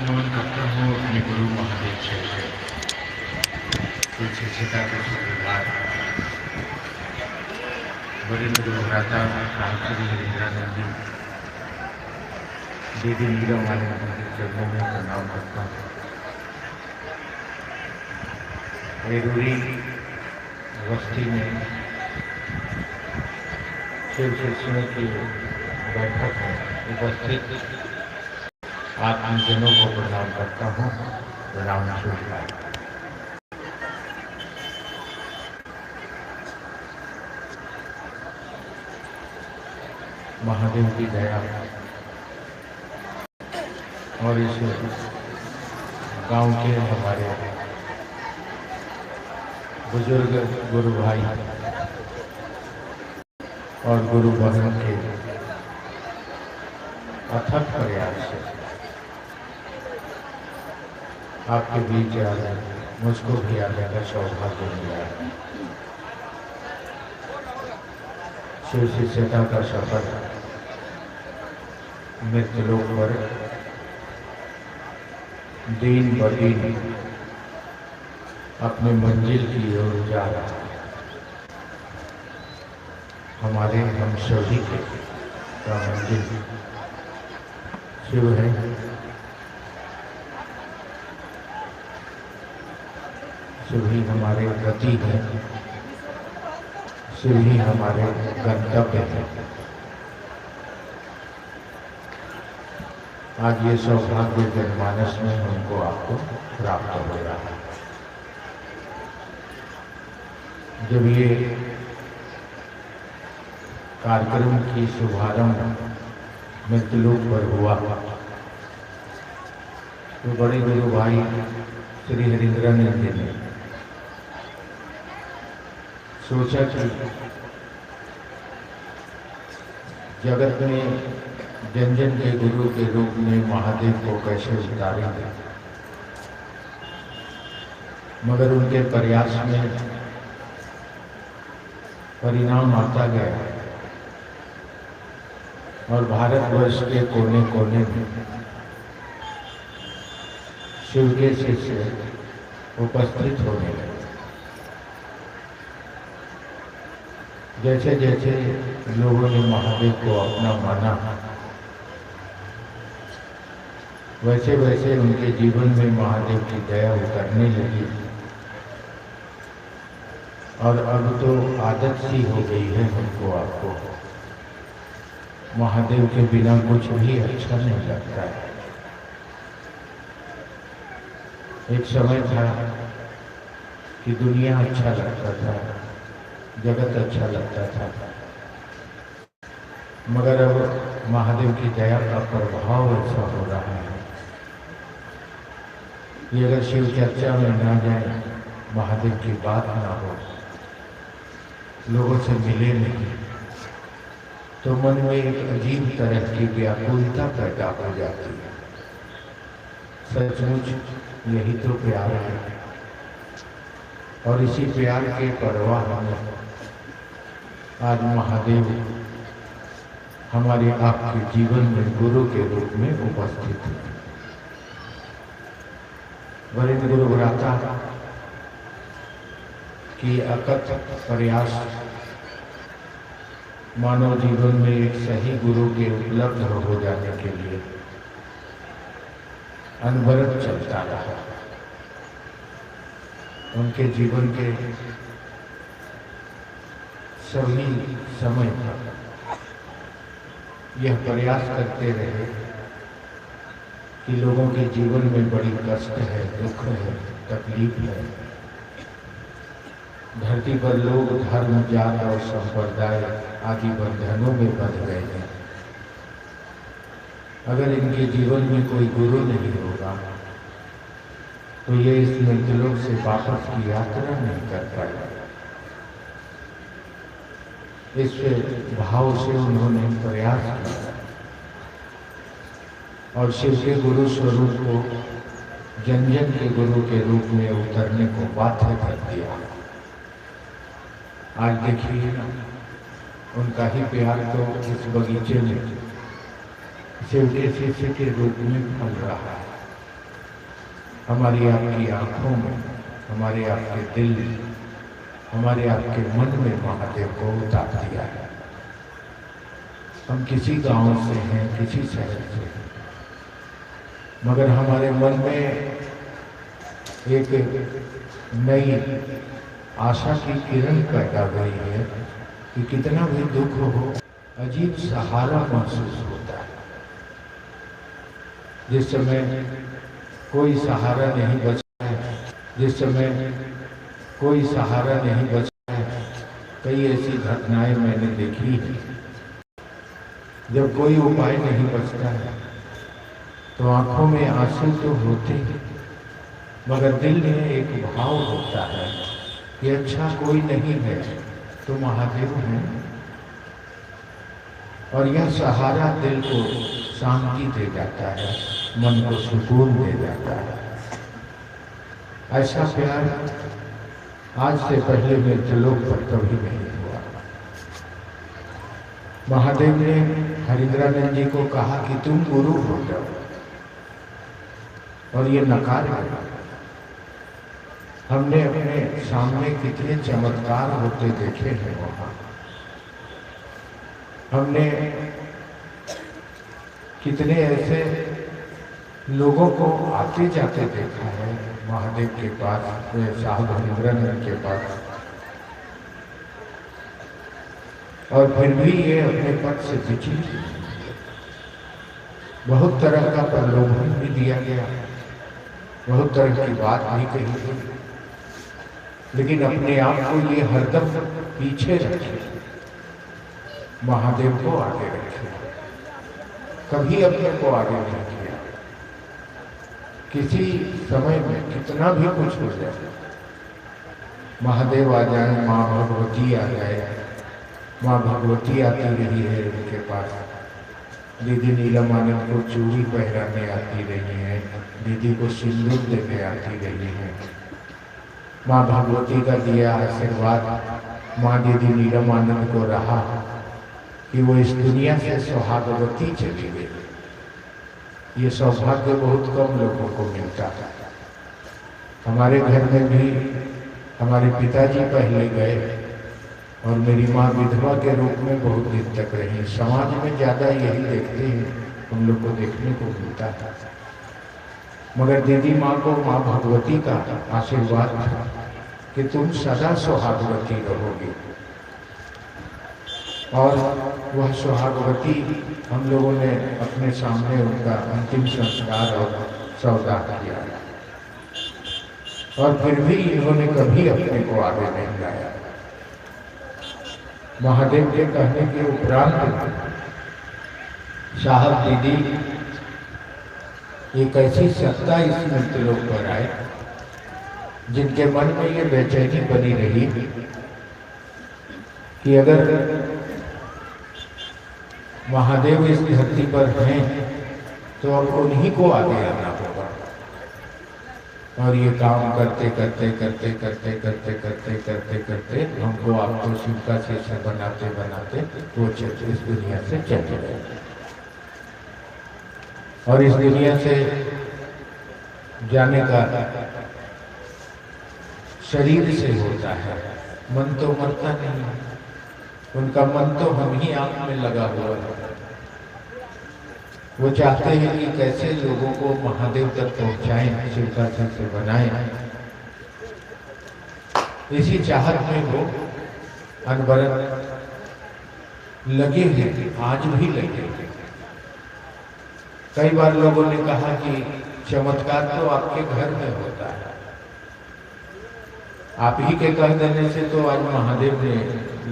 नमन करता हूँ अपने गुरु महादेव से तुलसी सीता के शुक्रवार वरिष्ठ गुरु भ्राता रामचंद्र इंदिरानंद दीदी नीलम वाले के चरणों में प्रणाम करता हूँ। वेरूरी बस्ती में शिव शिष्यों की बैठक में उपस्थित आत्मजनों को प्रणाम करता हूँ। राम शुभ महादेव की दया और इस गांव के हमारे बुजुर्ग गुरु भाई और गुरु बहनों के अथक प्रयास से आपके बीच आया, मुझको भी आने का सौभाग्य मिला। शिव शिष्यता का सफर मृत्युलोक पर दिन ब दिन अपने मंजिल की ओर जा रहा है। हमारे हम सभी का मंजिल शिव है। शिव ही हमारे गति है, शिव ही हमारे गंतव्य है। आज ये सौभाग्य जनमानस में हमको आपको प्राप्त हो रहा है। जब ये कार्यक्रम की शुभारंभ मृत्युलोक पर हुआ तो बड़े गुरु भाई श्री हरिंद्रानंद जी ने सोचा कि जगत में जन जन के गुरु के रूप में महादेव को कैसे उतारेंगे, मगर उनके प्रयास में परिणाम आता गया और भारतवर्ष के कोने कोने में शिव के शिष्य उपस्थित होने लगे। जैसे जैसे लोगों ने महादेव को अपना माना, वैसे वैसे उनके जीवन में महादेव की दया उतरने लगी और अब तो आदत सी हो गई है हमको आपको। महादेव के बिना कुछ भी अच्छा नहीं लगता है। एक समय था कि दुनिया अच्छा लगता था, जगत अच्छा लगता था, मगर अब महादेव की दया का प्रभाव ऐसा हो रहा है कि अगर शिव चर्चा में ना जाए, महादेव की बात ना हो, लोगों से मिले नहीं, तो मन में एक अजीब तरह की व्याकुलता पैदा हो जाती है। सचमुच यही तो प्यार है और इसी प्यार के परवाह में आज महादेव हमारे आपके जीवन में गुरु के रूप में उपस्थित है। वरिष्ठ गुरु भ्राता की अकथ प्रयास मानव जीवन में एक सही गुरु के उपलब्ध हो जाने के लिए अनवरत चलता रहा। उनके जीवन के सभी समय तक यह प्रयास करते रहे कि लोगों के जीवन में बड़ी कष्ट है, दुख है, तकलीफ है। धरती पर लोग धर्म, जात और संप्रदाय आदि बंधनों में बंध गए हैं। अगर इनके जीवन में कोई गुरु नहीं होगा तो ये इस मृत्युलोक से वापस की यात्रा नहीं कर पाएगा। इस भाव से उन्होंने प्रयास किया और शिव के गुरु स्वरूप को जन जन के गुरु के रूप में उतरने को बाध्य कर दिया। आज देखिए ना, उनका ही प्यार तो इस बगीचे में शिव के शिष्य के रूप में फल रहा है। हमारी आपकी आंखों में, हमारे आपके दिल में, हमारे आपके मन में महादेव को उतार दिया है। हम किसी गांव से हैं, किसी शहर से हैं, मगर हमारे मन में एक नई आशा की किरण पैदा हुई है कि कितना भी दुख हो, अजीब सहारा महसूस होता है। जिस समय कोई सहारा नहीं बचा है, जिस समय कोई सहारा नहीं बचा है, कई ऐसी घटनाएं मैंने देखी है। जब कोई उपाय नहीं बचता है तो आंखों में आंसू तो होते हैं, मगर दिल में एक भाव होता है कि अच्छा कोई नहीं है तो महादेव हैं। और यह सहारा दिल को शांति दे जाता है, मन को सुकून दे जाता है। ऐसा प्यार आज से पहले मृत्युलोक पर कभी नहीं हुआ। महादेव ने हरिंद्रानंद जी को कहा कि तुम गुरु हो जाओ, और ये नकार है। हमने अपने सामने कितने चमत्कार होते देखे हैं वहां। हमने कितने ऐसे लोगों को आते जाते देखा है महादेव के पास, साहब हरिंद्रानंद के पास, और फिर भी ये अपने पद से विचलित। बहुत तरह का प्रलोभन भी दिया गया, बहुत तरह की बात भी कही गई, लेकिन अपने आप को ये हरदम पीछे रखे, महादेव को आगे रखे, कभी अपने को आगे नहीं किया। किसी समय में कितना भी कुछ हो जाए, महादेव आ जाए, माँ भगवती आ जाए, माँ भगवती आती रही है उनके पास, दीदी नीलम आनंद को चूड़ी पहनाने आती रही है, दीदी को सिंदूर देने आती रही है। माँ भगवती का दिया आशीर्वाद माँ दीदी नीलम आनंद को रहा कि वो इस दुनिया से सुहागवती चली गई। ये सौभाग्य बहुत कम लोगों को मिलता है। हमारे घर में भी हमारे पिताजी पहले गए और मेरी माँ विधवा के रूप में बहुत दिन तक रही। समाज में ज़्यादा यही देखते हैं, हम लोग को देखने को मिलता है। मगर दीदी माँ को माँ भगवती का आशीर्वाद था कि तुम सदा सुहागवती रहोगी, और वह सुहागवती हम लोगों ने अपने सामने उनका अंतिम संस्कार और सौदा किया, और फिर भी इन्होंने कभी अपने को आगे नहीं लाया। महादेव के कहने के उपरांत साहब दीदी एक ऐसी सत्ता इस मृत्युलोक पर आए जिनके मन में ये बेचैनी बनी रही कि अगर महादेव इस धरती पर हैं तो अब उन्हीं को आगे आना होगा। और ये काम करते करते करते करते करते करते करते करते हमको आपको शिव का शिष्य बनाते बनाते वो इस दुनिया से चले गए। और इस दुनिया से जाने का शरीर से होता है, मन तो मरता नहीं है। उनका मन तो हम ही आप में लगा हुआ है। वो चाहते हैं कि कैसे लोगों को महादेव तक पहुंचाएं, शिव का शिष्य बनाएं। इसी चाहत में वो अनवरत लगे हैं, आज भी लगे हैं। कई बार लोगों ने कहा कि चमत्कार तो आपके घर में होता है, आप ही के कह देने से तो आज महादेव ने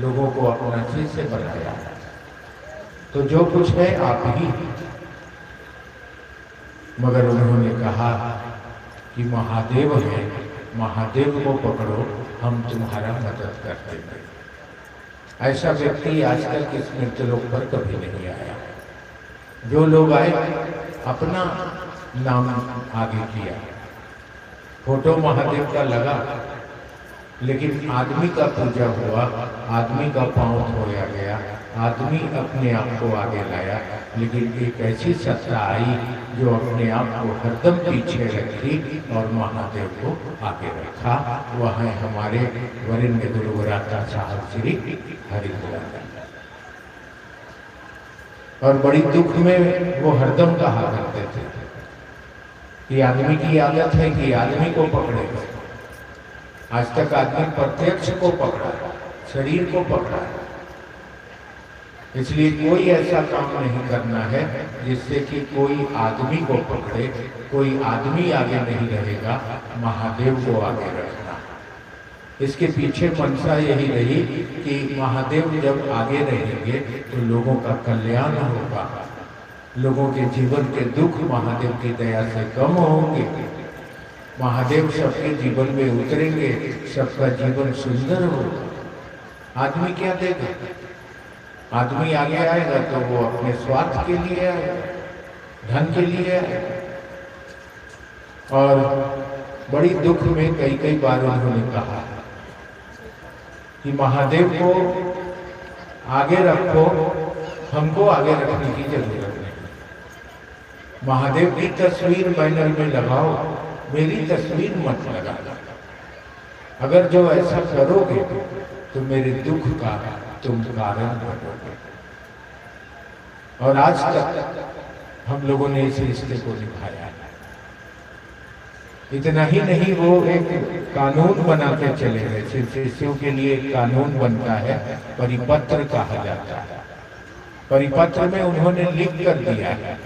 लोगों को अपना शिष्य बनाया, तो जो कुछ है आप ही। मगर उन्होंने कहा कि महादेव है, महादेव को पकड़ो, हम तुम्हारा मदद कर देंगे। ऐसा व्यक्ति आज तक इस मृत्युलोक पर कभी नहीं आया। जो लोग आए अपना नाम आगे किया, फोटो महादेव का लगा, लेकिन आदमी का पूजा हुआ, आदमी का पांव धोया गया, आदमी अपने आप को आगे लाया, लेकिन एक ऐसी सत्ता आई जो अपने आप को हरदम पीछे रखी और महादेव को आगे रखा। वह है हमारे वरिष्ठ गुरुवराता साहब श्री हरिद्वार। और बड़ी दुख में वो हरदम कहा करते थे कि आदमी की आदत है कि आदमी को पकड़ेगा। आज तक आदमी प्रत्यक्ष को पकड़ा, शरीर को पकड़ा, इसलिए कोई ऐसा काम नहीं करना है जिससे कि कोई आदमी को पकड़े। कोई आदमी आगे नहीं रहेगा, महादेव को आगे रखना। इसके पीछे मंशा यही रही कि महादेव जब आगे रहेंगे तो लोगों का कल्याण होगा, लोगों के जीवन के दुख महादेव की दया से कम होंगे, महादेव सबके जीवन में उतरेंगे, सबका जीवन सुंदर होगा। आदमी क्या देगा? आदमी आगे आएगा तो वो अपने स्वार्थ के लिए आएगा, धन के लिए आएगा। और बड़ी दुख में कई बार उन्होंने कहा कि महादेव को आगे रखो, हमको आगे रखने की जरूरत नहीं। महादेव की तस्वीर बैनर में लगाओ, मेरी तस्वीर मत लगाना। अगर जो ऐसा करोगे तो मेरे दुख का तुम कारण बनोगे। और आज तक हम लोगों ने इस रिश्ते को निभाया है। इतना ही नहीं, वो एक कानून बना के चले गए। शिष्यों के लिए एक कानून बनता है, परिपत्र कहा जाता है। परिपत्र में उन्होंने लिख कर दिया है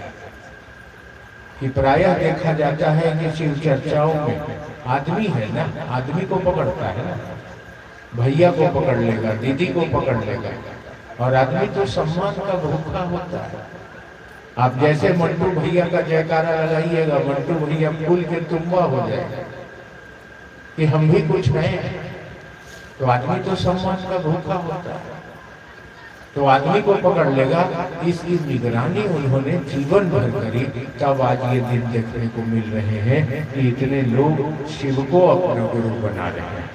कि प्रायः देखा जाता है कि शिव चर्चाओं में आदमी है ना, आदमी को पकड़ता है ना, भैया को पकड़ लेगा, दीदी को पकड़ लेगा। और आदमी तो सम्मान का भूखा होता है। आप जैसे मंटू भैया का जयकारा लगाइएगा, मंटू भैया फूल के तुम्बा हो जाएगा कि हम भी कुछ हैं। तो आदमी तो सम्मान का भूखा होता है, तो आदमी को पकड़ लेगा। इसकी निगरानी उन्होंने जीवन भर करी, तब आज ये दिन देखने को मिल रहे हैं कि इतने लोग शिव को अपना गुरु बना रहे हैं।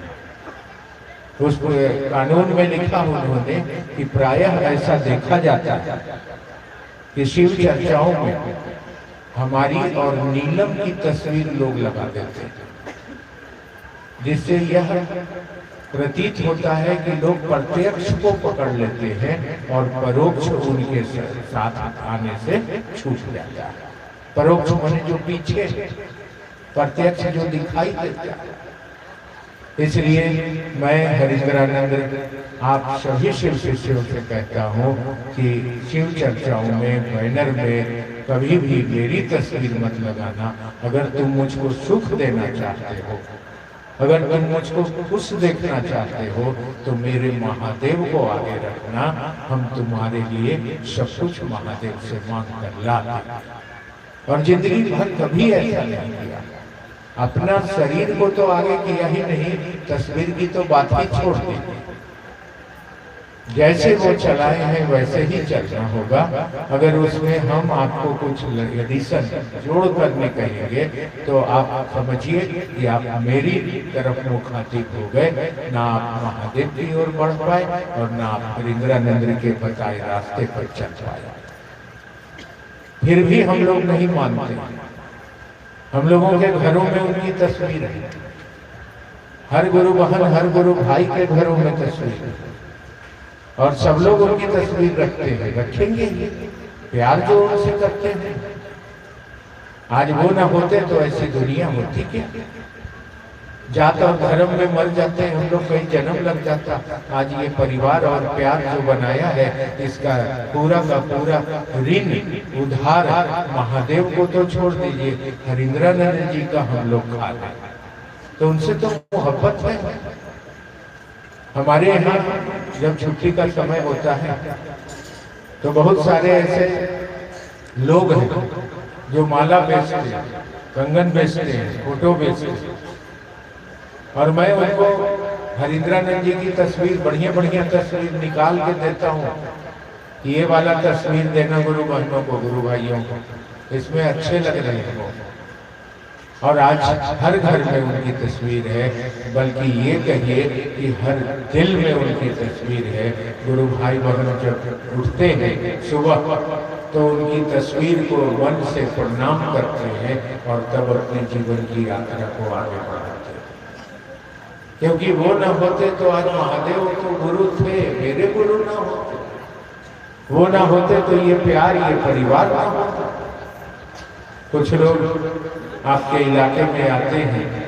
उस कानून में लिखा उन्होंने कि प्रायः ऐसा देखा जाता है कि शिव चर्चाओं में हमारी और नीलम की तस्वीर लोग लगा देते हैं, जिससे यह प्रतीत होता है कि लोग प्रत्यक्ष को पकड़ लेते हैं और परोक्ष उनके साथ आने से छूट जाता है। परोक्ष माने जो पीछे, प्रत्यक्ष जो दिखाई देता है। इसलिए मैं हरिद्रानंद आप सभी शिव शिष्यों से कहता हूँ कि शिव चर्चाओं में, बैनर में कभी भी मेरी तस्वीर मत लगाना। अगर तुम मुझको सुख देना चाहते हो, अगर तुम मुझको खुश देखना चाहते हो, तो मेरे महादेव को आगे रखना। हम तुम्हारे लिए सब कुछ महादेव से मांग कर लाते। और जिंदगी भर कभी ऐसा नहीं किया। अपना शरीर को तो आगे किया ही नहीं, तस्वीर की तो बात ही छोड़ दी। जैसे वो चलाए हैं वैसे ही चलना होगा। अगर उसमें हम आपको कुछ एडिशन जोड़ करने कहेंगे तो आप समझिए कि आप मेरी तरफ मुखातिब हो गए, ना आप महादेव की ओर बढ़ पाए और ना आप हरिद्रानंद के बताए रास्ते पर चल पाए। फिर भी हम लोग नहीं मानते। हम लोगों के घरों में उनकी तस्वीर है, हर गुरु बहन, हर गुरु भाई के घरों में तस्वीर है, और सब लोग उनकी तस्वीर रखते हैं, रखेंगे। प्यार जो उनसे करते हैं, आज वो ना होते तो ऐसी दुनिया होती क्या? जात और धर्म में मर जाते हैं हम लोग, कई जन्म लग जाता। आज ये परिवार और प्यार जो बनाया है, इसका पूरा का पूरा ऋण उधार महादेव को तो छोड़ दीजिए, हरिद्रानंद जी का हम लोग खा रहे हैं। तो उनसे तो मोहब्बत है। हमारे यहाँ जब छुट्टी का समय होता है तो बहुत सारे ऐसे लोग हैं जो माला बेचते हैं, कंगन बेचते हैं, फोटो बेचते हैं, और मैं उनको हरिद्रानंद जी की तस्वीर, बढ़िया बढ़िया तस्वीर निकाल के देता हूँ। ये वाला तस्वीर देना गुरु बहनों को, गुरु भाइयों को, इसमें अच्छे लग रहे हैं। और आज हर घर में उनकी तस्वीर है, बल्कि ये कहिए कि हर दिल में उनकी तस्वीर है। गुरु भाई बहन जब उठते हैं सुबह तो उनकी तस्वीर को मन से प्रणाम करते हैं और तब अपने जीवन की यात्रा को आगे बढ़ाते हैं। क्योंकि वो न होते तो आज महादेव तो गुरु थे, मेरे गुरु ना होते, वो ना होते तो ये प्यार, ये परिवार ना होता। कुछ लोग आपके इलाके में आते हैं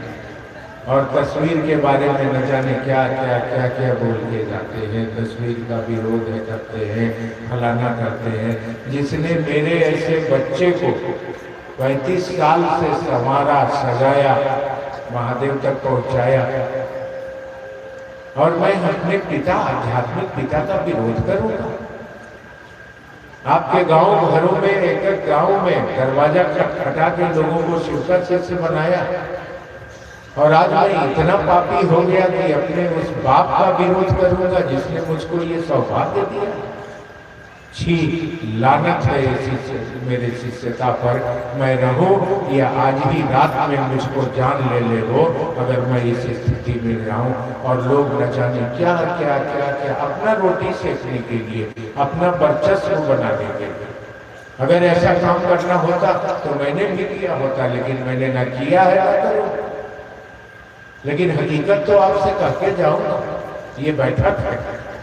और तस्वीर के बारे में न जाने क्या क्या क्या क्या बोल के जाते हैं, तस्वीर का विरोध करते हैं, फलाना करते हैं। जिसने मेरे ऐसे बच्चे को 35 साल से संवारा, सजाया, महादेव तक पहुंचाया, और मैं अपने पिता, आध्यात्मिक पिता का विरोध करूंगा? आपके गांव घरों में, एक गांव में दरवाजा खटखटा के लोगों को शिव का शिष्य बनाया, और आज मैं इतना पापी हो गया कि अपने उस बाप का विरोध करूंगा जिसने मुझको ये सौभाग्य दिया। छी, लानत है मेरे शिष्यता पर। मैं रहूं या आज ही रात में मुझको जान ले वो, अगर मैं इस स्थिति में रहूं और लोग न जाने क्या क्या क्या क्या अपना रोटी सेकने के लिए, अपना वर्चस्व बनाने के लिए। अगर ऐसा काम करना होता तो मैंने भी किया होता, लेकिन मैंने न किया है ना करो। लेकिन हकीकत तो आपसे कह के जाऊंगा, ये बैठक है,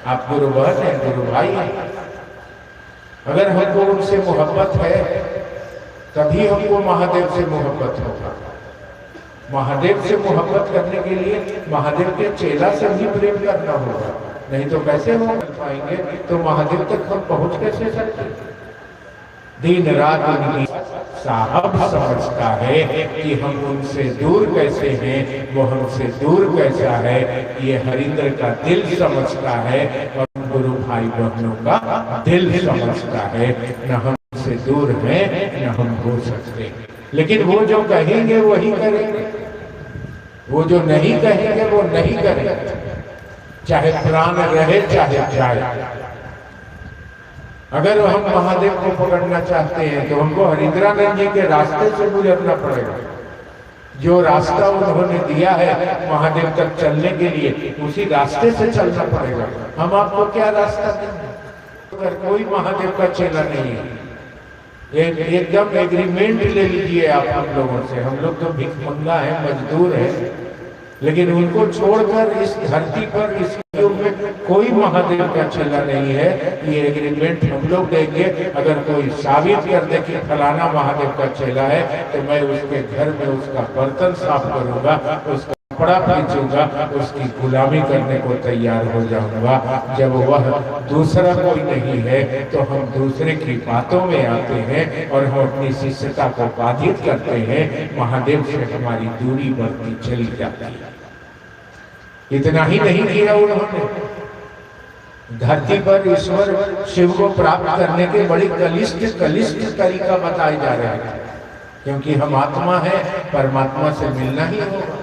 आप गुरु बहन है, गुरु भाई है। अगर हमको उनसे मोहब्बत है तभी हमको महादेव से मोहब्बत होगा। महादेव से मोहब्बत करने के लिए महादेव के चेला से भी प्रेम करना होगा, नहीं तो कैसे हो पाएंगे? तो महादेव तक हम पहुंच कैसे सकते? दिन रात उनकी साहब समझता है कि हम उनसे दूर कैसे हैं, वो हमसे दूर कैसा है, ये हरिंद्र का दिल समझता है और गुरु भाई बहनों का दिल समझता है। न हमसे दूर है न हम हो सकते, लेकिन वो जो कहेंगे वही करेंगे, वो जो नहीं कहेंगे वो नहीं करेंगे, चाहे प्राण रहे चाहे जाए। अगर हम महादेव को पकड़ना चाहते हैं तो हमको हरिंद्रानंद जी के रास्ते से गुजरना पड़ेगा। जो रास्ता उन्होंने दिया है महादेव तक चलने के लिए, उसी रास्ते से चलना पड़ेगा। हम आपको क्या रास्ता देंगे? अगर कोई महादेव का चेला नहीं है, एकदम एग्रीमेंट ले लीजिए आप हम लोगों से। हम लोग तो भिखमंगा है, मजदूर है, लेकिन उनको छोड़कर इस धरती पर, इस युग में कोई महादेव का चेला नहीं है। ये एग्रीमेंट हम लोग देंगे। अगर कोई साबित कर दे कि फलाना महादेव का चेला है तो मैं उसके घर में उसका बर्तन साफ करूंगा, उसका कपड़ा खींचूंगा, उसकी गुलामी करने को तैयार हो जाऊंगा। जब वह दूसरा कोई नहीं है तो हम दूसरे की बातों में आते हैं और हम अपनी शिष्यता को बाधित करते हैं। महादेव से हमारी दूरी बढ़ती चली जाती है। इतना ही नहीं किया उन्होंने, धरती पर ईश्वर शिव को प्राप्त करने के बड़ी कलिष्ठ तरीका बताए जा रहे हैं। क्योंकि हम आत्मा है, परमात्मा से मिलना ही होगा।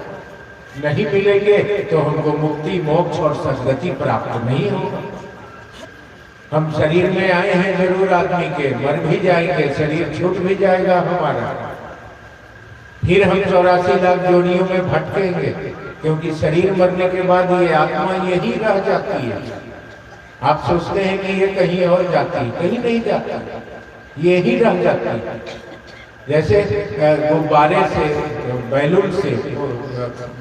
नहीं मिलेंगे तो हमको मुक्ति, मोक्ष और सद्गति प्राप्त नहीं होगा। हम शरीर में आए हैं जरूर आदमी के, मर भी जाएंगे, शरीर छूट भी जाएगा हमारा, फिर हम 84 लाख जोनियों में भटकेंगे। क्योंकि शरीर मरने के बाद ये आत्मा यही रह जाती है। आप सोचते हैं कि ये कहीं और जाती है, कहीं नहीं जाती, ये ही रह जाती है। जैसे गुब्बारे से,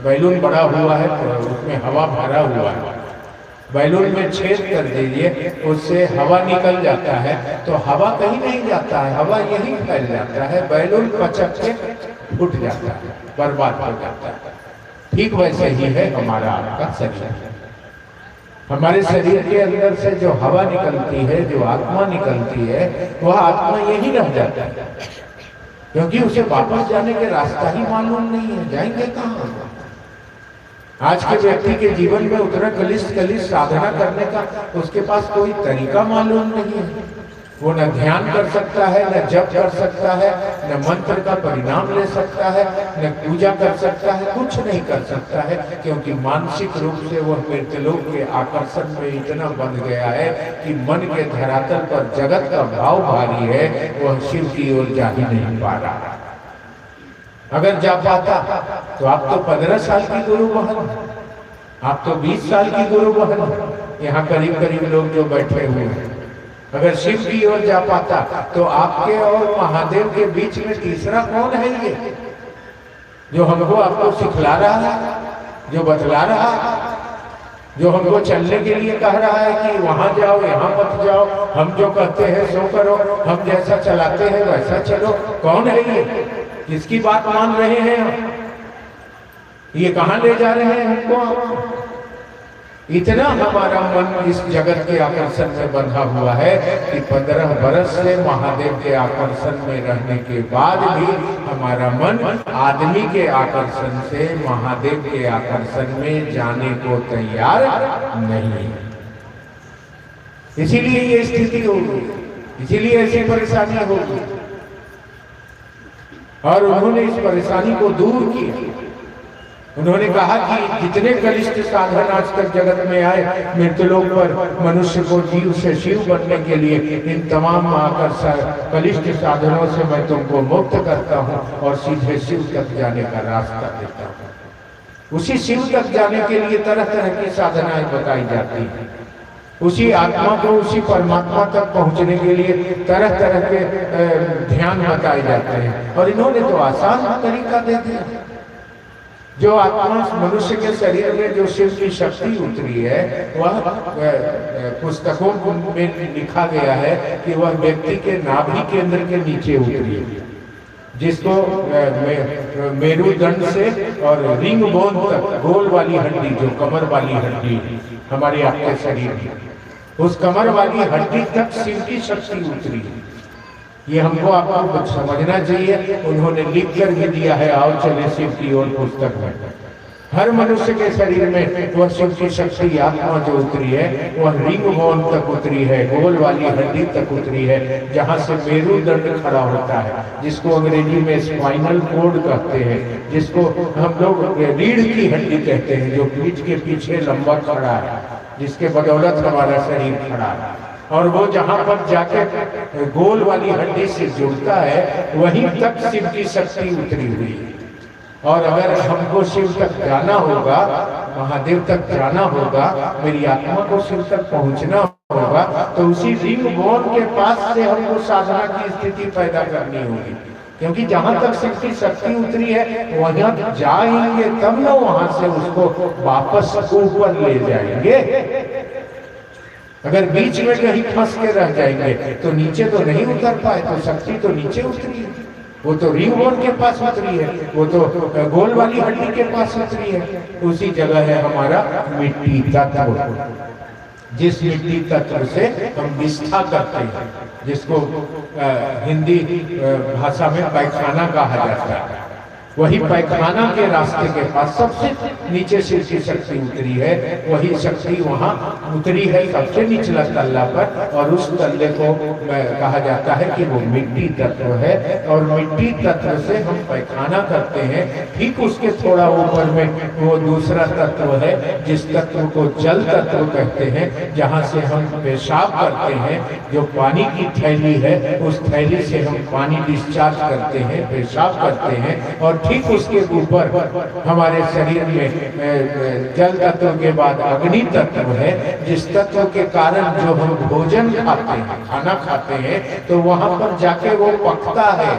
बैलून बड़ा हुआ है, उसमें हवा भरा हुआ है, बैलून में छेद कर दीजिए, उससे हवा निकल जाता है, तो हवा कहीं नहीं जाता है, हवा यही फैल जाता है, बैलून पचक के फूट जाता है, बर्बाद हो जाता है। ठीक वैसे ही है हमारा आपका शरीर। हमारे शरीर के अंदर से जो हवा निकलती है, जो आत्मा निकलती है, वह आत्मा यही रह जाता है। क्योंकि उसे वापस जाने के रास्ता ही मालूम नहीं है, जाएंगे कहाँ? आज के व्यक्ति के जीवन में उतना कलिष्ठ साधना करने का उसके पास कोई तरीका मालूम नहीं है। वो न ध्यान कर सकता है, न जप कर सकता है, न मंत्र का परिणाम ले सकता है, न पूजा कर सकता है, कुछ नहीं कर सकता है। क्योंकि मानसिक रूप से वह मृत्यलोक के आकर्षण में इतना बंध गया है कि मन के धरातल पर जगत का भाव भारी है, वह शिव की ओर जा ही नहीं पा रहा। अगर जा पाता तो आप तो 15 साल की गुरु बहन, आप तो 20 साल की गुरु बहन। यहाँ करीब करीब लोग जो बैठे हुए हैं, अगर शिव की ओर जा पाता तो आपके और महादेव के बीच में तीसरा कौन है ये, जो हमको आपको सिखला रहा है, जो बतला रहा है, जो हमको चलने के लिए कह रहा है कि वहां जाओ यहाँ मत जाओ, हम जो कहते हैं सो करो, हम जैसा चलाते हैं वैसा चलो। कौन है ये, किसकी बात मान रहे हैं, ये कहाँ ले जा रहे हैं हमको? इतना हमारा मन इस जगत के आकर्षण में बंधा हुआ है कि 15 बरस से महादेव के आकर्षण में रहने के बाद भी हमारा मन आदमी के आकर्षण से महादेव के आकर्षण में जाने को तैयार नहीं है। इसीलिए ये स्थिति होगी, इसीलिए ऐसी परेशानी होगी। और उन्होंने इस परेशानी को दूर किया। उन्होंने कहा कि जितने कलिष्ठ साधन आज तक जगत में आए, मृत्युलोक पर मनुष्य को जीव से शिव बनने के लिए इन तमाम आकर्षण कलिष्ठ साधनों से मैं तुमको मुक्त करता हूँ और सीधे शिव तक जाने का रास्ता देता हूँ। उसी शिव तक जाने के लिए तरह तरह की साधनाएं बताई जाती हैं। उसी आत्मा को, उसी परमात्मा तक पहुंचने के लिए तरह तरह के ध्यान बताए जाते हैं। और इन्होंने तो आसान तरीका दे दिया। जो आत्मा मनुष्य के शरीर में जो शिव की शक्ति उतरी है, वह पुस्तकों में लिखा गया है कि वह व्यक्ति के नाभि केंद्र के नीचे उतरी है, जिसको मेरुदंड से और रिंग बोन तक गोल वाली हड्डी, जो कमर वाली हड्डी हमारे आपके शरीर में, उस कमर वाली हड्डी तक शिव की शक्ति उतरी है। ये हमको आपको समझना चाहिए। उन्होंने लिख कर भी दिया है, आओ चले शिव की ओर पुस्तक में। हर मनुष्य के शरीर में वह शिव की शक्ति आत्मा जो उतरी है, वह रिंग बोन तक उतरी है, गोल वाली हड्डी तक उतरी है, जहाँ से मेरुदंड खड़ा होता है, जिसको अंग्रेजी में स्पाइनल कोड कहते हैं, जिसको हम लोग रीढ़ की हड्डी कहते हैं, जो पीठ के पीछे लंबा खड़ा है, जिसके बदौलत हमारा शरीर खड़ा है। और वो जहाँ पर जाके गोल वाली हड्डी से जुड़ता है, वहीं तक शिव की शक्ति उतरी हुई है। और अगर हमको शिव तक जाना होगा, महादेव तक जाना होगा, मेरी आत्मा को शिव तक पहुंचना होगा, तो उसी रिंग बोन के पास से हमको साधना की स्थिति पैदा करनी होगी। क्योंकि जहां तक शिव की शक्ति उतरी है, वहां जाएंगे तब ना वहां से उसको वापस ऊपर ले जाएंगे। अगर बीच में कहीं फंस के रह जाएंगे तो नीचे तो नहीं उतर पाए, तो शक्ति तो नीचे उतरी है, वो तो रिंग बोन के पास उतरी है, वो तो गोल वाली हड्डी के पास उतरी है। उसी जगह है हमारा मिट्टी तत्व, जिस मिट्टी तत्व से हम निष्ठा करते हैं, जिसको हिंदी भाषा में पैखाना कहा जाता है। वही पैखाना के रास्ते के पास सबसे नीचे शिव की शक्ति उतरी है। वही शक्ति वहाँ उतरी है सबसे निचला तल्ला पर, और उस तल्ले को कहा जाता है कि वो मिट्टी तत्व है। और मिट्टी तत्व से हम पैखाना करते हैं। ठीक उसके थोड़ा ऊपर में वो दूसरा तत्व है, जिस तत्व को जल तत्व कहते हैं, जहाँ से हम पेशाब करते हैं। जो पानी की थैली है, उस थैली से हम पानी डिस्चार्ज करते हैं, पेशाब करते हैं। और ठीक उसके ऊपर हमारे शरीर में जल तत्व के बाद अग्नि तत्व है, जिस तत्व के कारण जो हम भोजन खाते हैं, खाना खाते हैं, तो वहां पर जाके वो पकता है।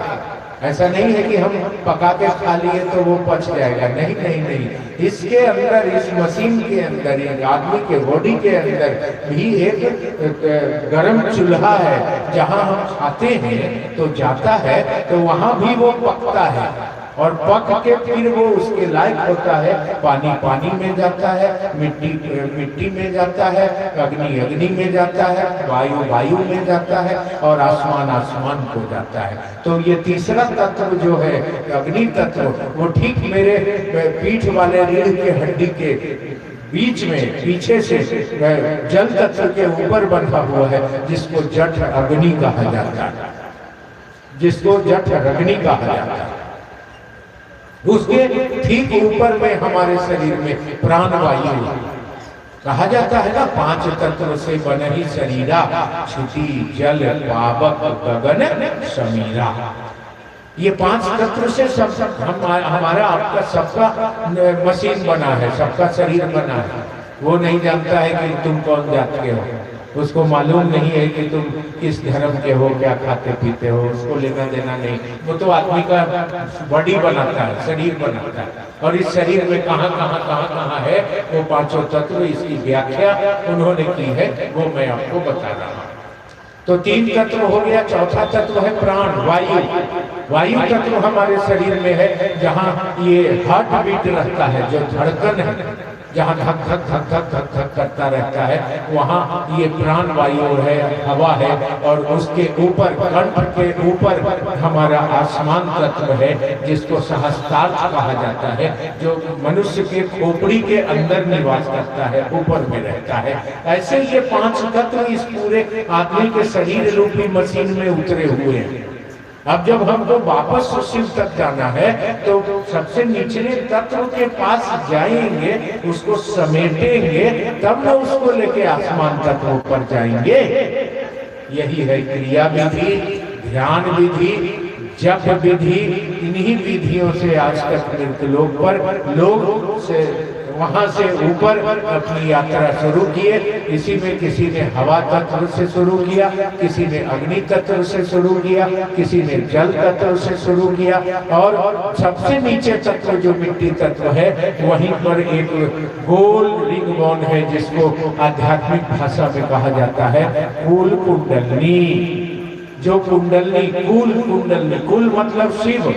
ऐसा नहीं है कि हम पका के खा लिए तो वो पच जाएगा, नहीं नहीं नहीं। इसके अंदर, इस मशीन के अंदर, एक आदमी के बॉडी के अंदर भी एक गर्म चूल्हा है, जहां हम खाते हैं तो जाता है, तो वहां भी वो पकता है। और पक के फिर वो उसके लायक होता है। पानी पानी में जाता है, मिट्टी मिट्टी में जाता है, अग्नि अग्नि में जाता है, वायु वायु में जाता है, और आसमान आसमान को जाता है। तो ये तीसरा तत्व जो है अग्नि तत्व, वो ठीक मेरे पीठ वाले रीढ़ के हड्डी के बीच में पीछे से जल तत्व के ऊपर बंधा हुआ है, जिसको जठ अग्नि कहा जाता है, जिसको जठ अग्नि कहा जाता है। उसके ठीक ऊपर में हमारे शरीर में प्राणवायु कहा जाता है ना, 5 तत्व से बने ही शरीरा, क्षिति जल पावक गगन समीरा। ये 5 तत्व से सब हमारा आपका सबका मशीन बना है, सबका शरीर बना है। वो नहीं जानता है कि तुम कौन जात के हो, उसको मालूम नहीं है कि तुम किस धर्म के हो, क्या खाते पीते हो, उसको लेना देना नहीं। वो तो आदमी का बॉडी बनाता है, शरीर बनाता है, और इस शरीर में कहाँ है वो 5 तत्व, इसकी व्याख्या उन्होंने की है, वो मैं आपको बता रहा हूँ। तो 3 तत्व हो गया। चौथा तत्व है प्राण, वायु। वायु तत्व हमारे शरीर में है, जहाँ ये हार्ट बीट रहता है, जो धड़कन है, जहाँ धक धक धक धक धक धक करता रहता है, वहाँ ये प्राण वायु है, हवा है। और उसके ऊपर, कंठ के ऊपर हमारा आसमान तत्व है, जिसको सहस्त्रार्थ कहा जाता है, जो मनुष्य के खोपड़ी के अंदर निवास करता है, ऊपर में रहता है। ऐसे ये 5 तत्व इस पूरे आदमी के शरीर रूपी मशीन में उतरे हुए हैं। अब जब हमको वापस शिव तक जाना है, तो सबसे निचले तत्व के पास जाएंगे, उसको समेटेंगे, तब न उसको लेके आसमान तत्व पर जाएंगे। यही है क्रिया विधि, ध्यान विधि, जप विधि। इन्हीं विधियों से आज तक मृतलोक पर लोग से वहां से ऊपर अपनी यात्रा शुरू किए। इसी में किसी ने हवा तत्व से शुरू किया, किसी ने अग्नि तत्व से शुरू किया, किसी ने जल तत्व से शुरू किया, और सबसे नीचे तत्व जो मिट्टी तत्व है, वहीं पर एक गोल रिंग बॉन है, जिसको आध्यात्मिक भाषा में कहा जाता है कूल कुंडलनी। जो कुंडलनी, कूल कुंडलनी, कुल मतलब शिव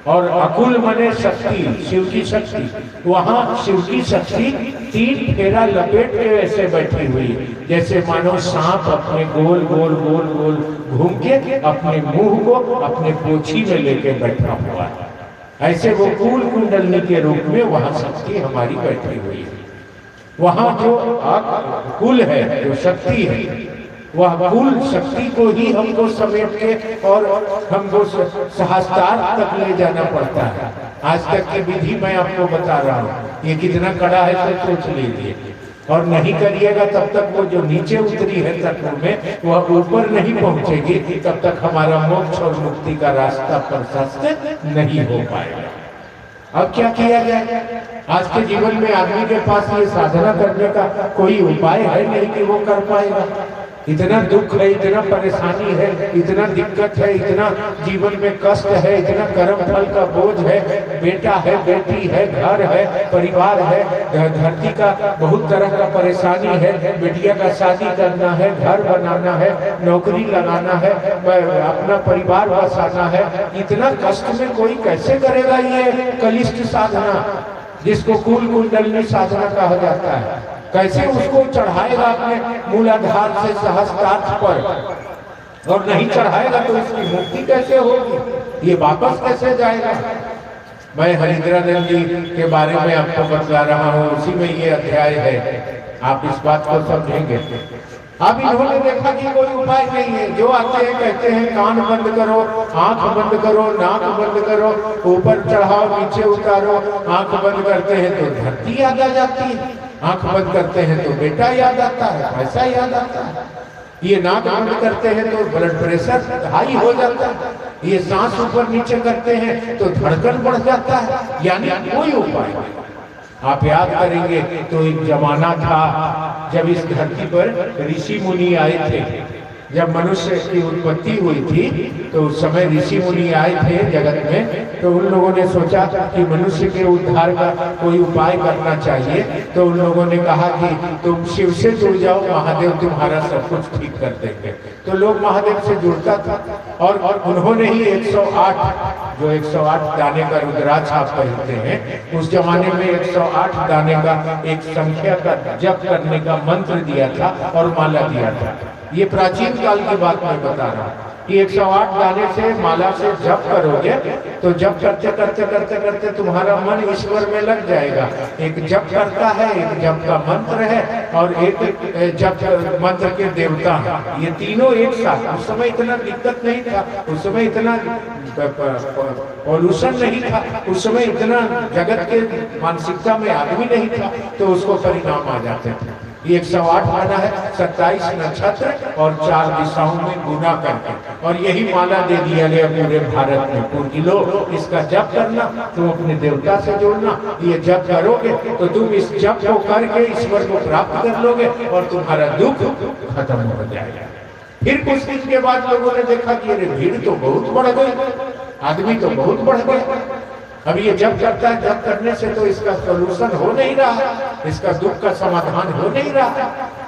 और अकुल मने शक्ति, शिव की शक्ति। वहाँ शिव की शक्ति 3 फेरा लपेट के ऐसे बैठी हुई, जैसे मानो सांप अपने गोल गोल गोल गोल घूम के अपने मुंह को अपने पोछी में लेके बैठा हुआ है। ऐसे वो कूल कुंडलनी के रूप में वहाँ शक्ति हमारी बैठी हुई है। वहाँ जो कुल है, जो शक्ति है, वह कुल शक्ति को ही हमको समेट के और हमको सहस्त्रार्थ तक ले जाना पड़ता है। आज तक की विधि मैं आपको बता रहा हूँ, ये कितना कड़ा है तो सोच लीजिए। और नहीं करिएगा तब तक वो जो नीचे उतरी है तत्व में, वह ऊपर नहीं पहुंचेगी, तब तक हमारा मोक्ष और मुक्ति का रास्ता प्रशस्त नहीं हो पाएगा। अब क्या किया जाए? आज के जीवन में आदमी के पास ये साधना करने का कोई उपाय है नहीं कि वो कर पाएगा। इतना दुख है, इतना परेशानी है, इतना दिक्कत है, इतना जीवन में कष्ट है, इतना कर्म फल का बोझ है, बेटा है, बेटी है, घर है, परिवार है, धरती का बहुत तरह का परेशानी है, बेटिया का शादी करना है, घर बनाना है, नौकरी लगाना है, अपना परिवार बसाना है। इतना कष्ट में कोई कैसे करेगा ये कलिष्ठ साधना, जिसको कूल कुंडलनी साधना कहा जाता है? कैसे उसको चढ़ाएगा अपने मूलाधार से सहस्त्रार्थ पर, और नहीं चढ़ाएगा तो इसकी मुक्ति कैसे होगी? ये वापस कैसे जाएगा? मैं हरिद्रानंद जी के बारे में आपको बतला रहा हूँ, उसी में ये अध्याय है, आप इस बात को समझेंगे। अब इन्होंने देखा कि कोई उपाय नहीं है। जो आते हैं कहते हैं कान बंद करो, आंख बंद करो, नाक बंद करो, ऊपर चढ़ाओ, नीचे उतारो। आंख बंद करते हैं तो धरती याद आ जाती है, आंख बंद करते हैं तो बेटा याद आता है, पैसा याद आता है। ये नाक बंद करते हैं तो ब्लड प्रेशर हाई हो जाता है, ये सांस ऊपर नीचे करते हैं तो धड़कन बढ़ जाता है। यानी कोई उपाय नहीं। आप याद करेंगे तो एक जमाना था जब इस धरती पर ऋषि मुनि आए थे। जब मनुष्य की उत्पत्ति हुई थी तो उस समय ऋषि मुनि आए थे जगत में, तो उन लोगों ने सोचा कि मनुष्य के उद्धार का कोई उपाय करना चाहिए। तो उन लोगों ने कहा कि तुम शिव से जुड़ जाओ, महादेव तुम्हारा सब कुछ ठीक कर देंगे। तो लोग महादेव से जुड़ता था, और उन्होंने ही 108 जो 108 दाने का रुद्राक्ष आप कहते हैं, उस जमाने में 108 दाने का एक संख्या का जप करने का मंत्र दिया था और माला दिया था। ये प्राचीन काल की बात मैं बता रहा हूँ कि 108 दाने से माला से जप करोगे तो जप करते करते करते करते तुम्हारा मन ईश्वर में लग जाएगा। एक जप करता है, एक जप का मंत्र है, और एक जप मंत्र के देवता है। ये तीनों एक साथ। उस समय इतना दिक्कत नहीं था, उस समय इतना पॉल्यूशन नहीं था, उस समय इतना जगत के मानसिकता में आदमी नहीं था, तो उसको परिणाम आ जाते थे। ये 108 माला है, 27 नक्षत्र और 4 दिशाओं में गुना करके, और यही माला दे दिया गया पूरे भारत में। पूरी लो इसका जप करना, तुम अपने देवता से जोड़ना, ये जप करोगे तो तुम इस जप को करके ईश्वर को प्राप्त कर लोगे और तुम्हारा दुख खत्म हो जाएगा। फिर कुछ दिन के बाद लोगों ने देखा कि अरे भीड़ तो बहुत बढ़ गई, आदमी तो बहुत बढ़ गए, अब ये जब करता है, जब करने से तो इसका सोल्यूशन हो नहीं रहा, इसका दुख का समाधान हो नहीं रहा।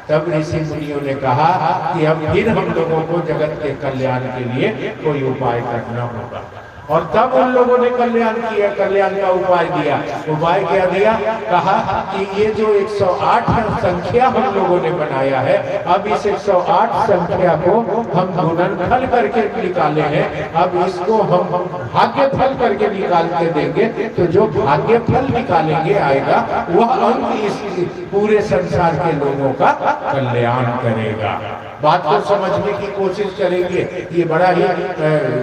तब ऋषि मुनियों ने कहा कि अब फिर हम लोगों को जगत के कल्याण के लिए कोई उपाय करना होगा, और तब उन लोगों ने कल्याण किया, कल्याण का उपाय दिया। उपाय क्या दिया? कहा कि ये जो 108 संख्या हम लोगों ने बनाया है, अब इस 108 संख्या को हम गुणनफल करके निकाले हैं, अब इसको हम भाग्यफल करके निकाल के देंगे, तो जो भाग्यफल निकालेंगे आएगा वह अंक इस पूरे संसार के लोगों का कल्याण करेगा। बात को समझने की कोशिश करेंगे, ये बड़ा ही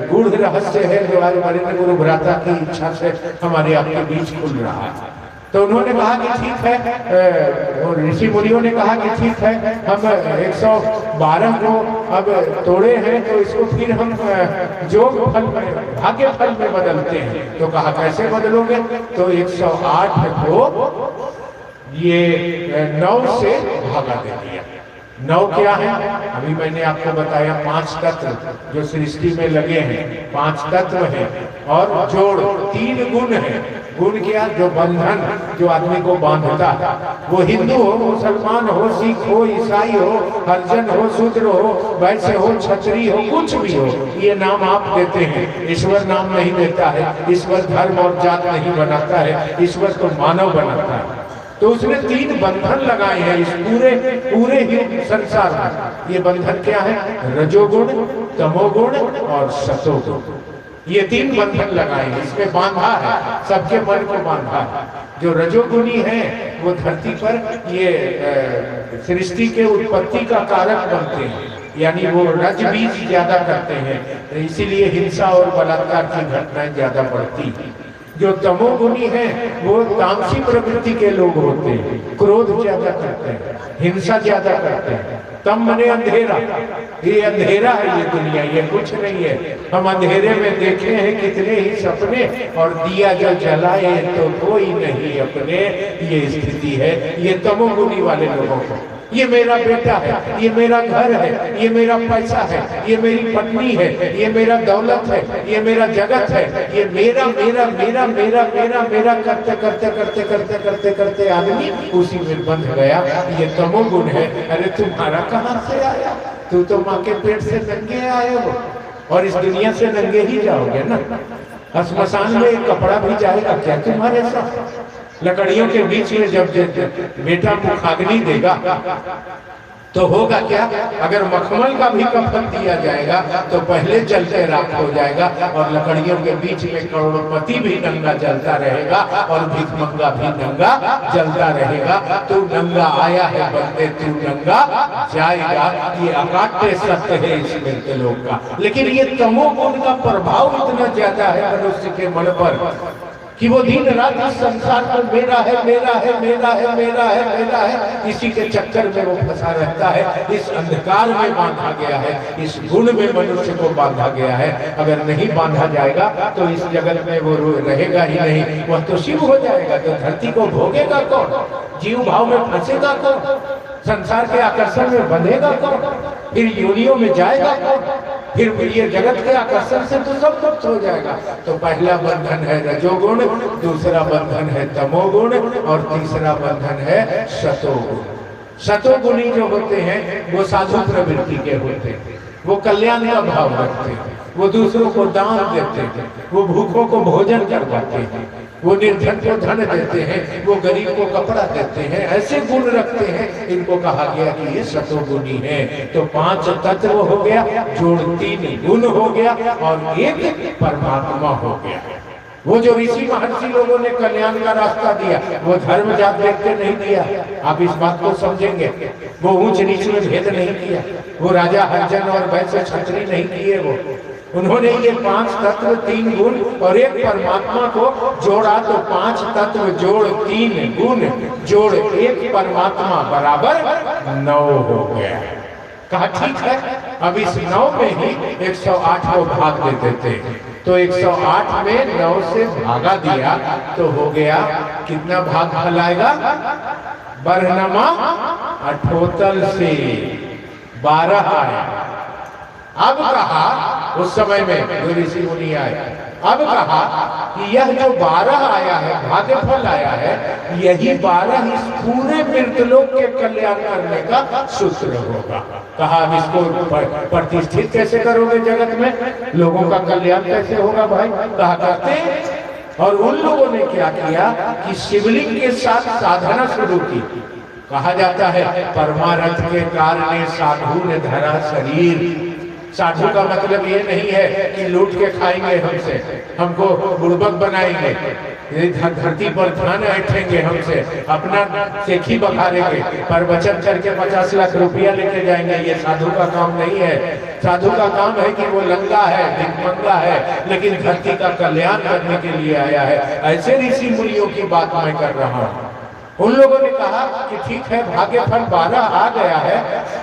गूढ़ रहस्य है जो आज वरिष्ठ गुरु भ्राता की इच्छा से हमारे आपके बीच खुल रहा है। तो उन्होंने कहा कि ठीक है, ऋषि मुनियों ने कहा कि ठीक है, हम 112 को अब तोड़े हैं तो इसको फिर हम योग फल में, भाग्य फल में बदलते हैं। तो कहा कैसे बदलोगे? तो 108 को ये 9 से भागा दे दिया। 9 क्या है? अभी मैंने आपको बताया 5 तत्व जो सृष्टि में लगे हैं, 5 तत्व हैं, और जोड़ 3 गुण है। गुण क्या? जो बंधन जो आदमी को बांधता है, वो हिंदू हो, मुसलमान हो, सिख हो, ईसाई हो, हरिजन हो, शूद्र हो, वैश्य हो, क्षत्रिय हो, कुछ भी हो, ये नाम आप देते हैं। ईश्वर नाम नहीं देता है, ईश्वर धर्म और जात नहीं बनाता है, ईश्वर तो मानव बनाता है। तो उसने 3 बंधन लगाए हैं इस पूरे ही संसार में। ये बंधन क्या है? रजोगुण, तमोगुण और सतोगुण, ये 3 बंधन लगाए हैं, इसमें बांधा है, सबके मन को बांधा है। जो रजोगुणी है वो धरती पर ये सृष्टि के उत्पत्ति का कारक बनते हैं, यानी वो रज बीज ज्यादा करते हैं, इसीलिए हिंसा और बलात्कार की घटनाएं ज्यादा बढ़ती हैं। जो तमोगुणी है वो तामसी प्रवृत्ति के लोग होते हैं, क्रोध ज्यादा करते हैं, हिंसा ज्यादा करते हैं। तम मने अंधेरा, ये अंधेरा है ये दुनिया, ये कुछ नहीं है। हम अंधेरे में देखे हैं कितने ही सपने, और दिया जो जलाए तो कोई नहीं अपने, ये स्थिति है ये तमोगुणी वाले लोगों को। ये मेरा बेटा है, ये मेरा घर है, ये मेरा पैसा है, ये मेरी पत्नी है, ये मेरा दौलत है, ये मेरा जगत है, ये मेरा मेरा मेरा मेरा मेरा मेरा करते करते करते करते करते करते आदमी उसी में बंध गया। ये तमोगुण है। अरे तुम्हारा कहाँ से आया? तू तो माँ के पेट से नंगे आए हो, और इस दुनिया से नंगे ही जाओगे ना। श्मशान में एक कपड़ा भी जाएगा क्या तुम्हारे साथ? लकड़ियों के बीच में जब बेटा मुखाग्नि देगा तो होगा क्या? अगर मखमल का भी कफन दिया जाएगा तो पहले जल के राख हो जाएगा, और लकड़ियों के बीच में करोड़पति भी नंगा जलता रहेगा और भिखमंगा भी नंगा जलता रहेगा। तू नंगा आया है बंदे, तू नंगा जाएगा। ये अकाट्य सत्य है इस मिलते लोग का। लेकिन ये तमोगुण का प्रभाव इतना ज्यादा है मनुष्य के मन पर कि वो दिन रात इस संसार में मेरा है मेरा है मेरा है मेरा है मेरा है, इसी के चक्कर में वो फंसा रहता है। इस अंधकार में बांधा गया है, इस गुण में मनुष्य को बांधा गया है। अगर नहीं बांधा जाएगा तो इस जगत में वो रहेगा ही नहीं, वह तो शिव हो जाएगा। तो धरती को भोगेगा कौन? जीव भाव में फंसेगा कौन? संसार के आकर्षण में बंधेगा कौन? फिर योनियों में जाएगा कौन? फिर ये जगत के आकर्षण से तो सब मुक्त हो जाएगा। तो पहला बंधन है रजोगुण, दूसरा बंधन है तमोगुण, और तीसरा बंधन है सतोगुण। सतोगुणी जो होते हैं वो साधु प्रवृत्ति के होते हैं, वो कल्याण का भाव रखते हैं, वो दूसरों को दान देते हैं, वो भूखों को भोजन करवाते हैं, वो निर्धन को धन देते हैं, वो गरीब को कपड़ा देते हैं। ऐसे गुण रखते हैं, इनको कहा गया कि ये सतोगुणी है। तो 5 तत्व हो गया, जोड़ 3 गुण हो गया, और एक परमात्मा हो गया। वो जो ऋषि महर्षि लोगों ने कल्याण का रास्ता दिया, वो धर्म जात देख के नहीं दिया। आप इस बात को समझेंगे। वो ऊंच नीच में भेद नहीं किया, वो राजा हरिजन और वैश्य क्षत्रिय नहीं किए, उन्होंने ये 5 तत्व 3 गुण और एक परमात्मा को जोड़ा तो 5 तत्व जोड़ 3 गुण जोड़ एक परमात्मा बराबर 9 हो गया। कहा ठीक है, अब इस 9 में ही 108 को भाग दे देते। तो 108 में 9 से भागा दिया तो हो गया कितना भाग फैलाएगा? बरहनमा अठोतल से 12 आया। अब कहा उस समय में जो ऋषि मुनि आए, अब कहा कि यह जो 12 आया है, भाग्यफल आया है, यही 12 इस पूरे मृतलोक के कल्याण करने का सूत्र होगा। कहा अब इसको प्रतिष्ठित कैसे करोगे जगत में, लोगों का कल्याण कैसे होगा भाई? कहा करते। और उन लोगों ने क्या किया कि शिवलिंग के साथ साधना शुरू की। कहा जाता है परमारथ के कारण साधु ने धरा शरीर। साधु का मतलब ये नहीं है कि लूट के खाएंगे हमसे, हमको बुड़बक बनाएंगे, धरती पर ध्यान बैठेंगे हमसे, अपना सेखी बखारेंगे, प्रवचन करके 50 लाख रुपया लेके जाएंगे। ये साधु का काम नहीं है। साधु का काम है कि वो लंगा है, भिखमंगा है, लेकिन धरती का कल्याण करने के लिए आया है। ऐसे ऋषि मुनियों की बात मैं कर रहा हूँ। उन लोगों ने कहा कि ठीक है, भाग्यफल 12 आ गया है,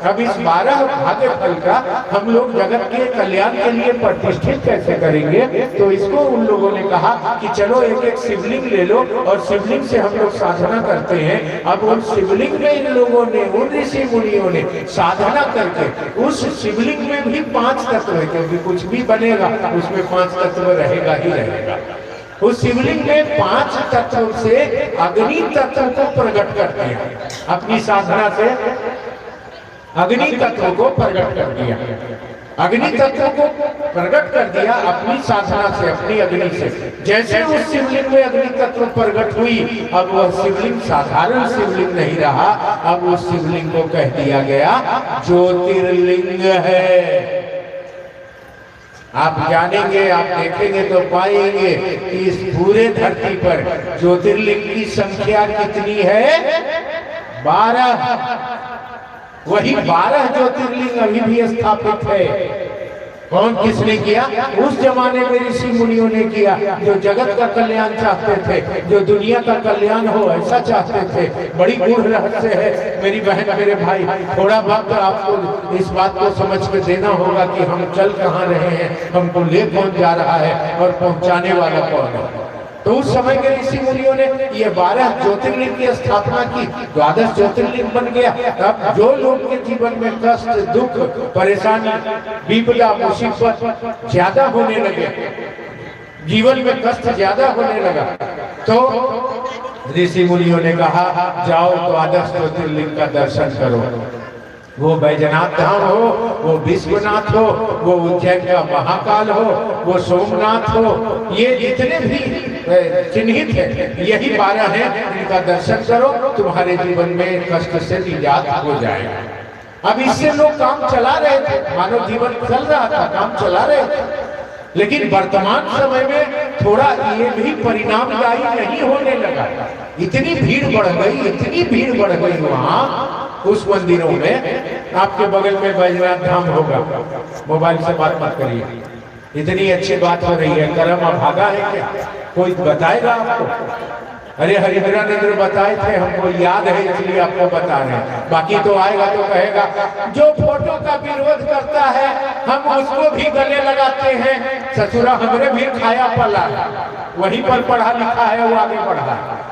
अब इस 12 भाग्यफल का हम लोग जगत के कल्याण के लिए प्रतिष्ठित कैसे करेंगे? तो इसको उन लोगों ने कहा कि चलो एक एक शिवलिंग ले लो और शिवलिंग से हम लोग साधना करते हैं। अब उन शिवलिंग में इन लोगों ने, उन ऋषि मुनियों ने साधना करके उस शिवलिंग में भी 5 तत्व है, क्योंकि कुछ भी बनेगा उसमें 5 तत्व रहेगा ही रहेगा। उस शिवलिंग में 5 तत्व से अग्नि तत्व को प्रकट कर दिया। अपनी साधना से अग्नि तत्व को प्रकट कर दिया। अग्नि तत्व को प्रकट कर दिया अपनी साधना से, अपनी अग्नि से। जैसे उस शिवलिंग में अग्नि तत्व प्रकट हुई, अब वह शिवलिंग साधारण शिवलिंग नहीं रहा। अब उस शिवलिंग को कह दिया गया ज्योतिर्लिंग है। आप जानेंगे, आप देखेंगे तो पाएंगे कि इस पूरे धरती पर ज्योतिर्लिंग की संख्या कितनी है? 12। वही 12 ज्योतिर्लिंग अभी भी स्थापित है। कौन किसने किया? उस जमाने में ऋषि मुनियों ने किया, जो जगत का कल्याण चाहते थे, जो दुनिया का कल्याण हो ऐसा चाहते थे। बड़ी गूढ़ रहस्य है मेरी बहन, मेरे भाई। थोड़ा वक्त आपको इस बात को समझ के देना होगा कि हम चल कहाँ रहे हैं, हमको ले कौन जा रहा है और पहुंचाने वाला कौन है। तो उस समय के ऋषि मुनियों ने ये 12 ज्योतिर्लिंग की स्थापना की। 12 ज्योतिर्लिंग बन गया। अब जो लोग के जीवन में कष्ट, दुख, परेशानी, विपदा, मुसीबत ज्यादा होने लगे, जीवन में कष्ट ज्यादा होने लगा, तो ऋषि मुनियों ने कहा जाओ 12 ज्योतिर्लिंग का दर्शन करो। वो बैजनाथ धाम हो, वो विश्वनाथ हो, वो उज्जैन का महाकाल हो, वो सोमनाथ हो, ये जितने भी चिन्हित है, यही 12 हैं। इनका दर्शन करो, तुम्हारे जीवन में कष्ट से निजात हो जाएगा। अब इससे लोग काम चला रहे थे, मानव जीवन चल रहा था, काम चला रहे थे। लेकिन वर्तमान समय में थोड़ा ये भी परिणामदायी नहीं होने लगा। इतनी भीड़ बढ़ गई, इतनी भीड़ बढ़ गई वहाँ उस मंदिरों में। आपके बगल में बैजनाथ धाम होगा, मोबाइल से बात मत करिए। इतनी अच्छी बात हो रही है, कर्म अभागा है क्या? कोई बताएगा आपको? अरे हरिहरानंद बताए थे, हमको याद है इसलिए आपको बता रहे हैं। बाकी तो आएगा तो कहेगा जो फोटो का विरोध करता है हम उसको भी गले लगाते हैं। ससुरा हमरे भी खाया पला, वहीं पर पढ़ा लिखा है, वो आगे बढ़ा है।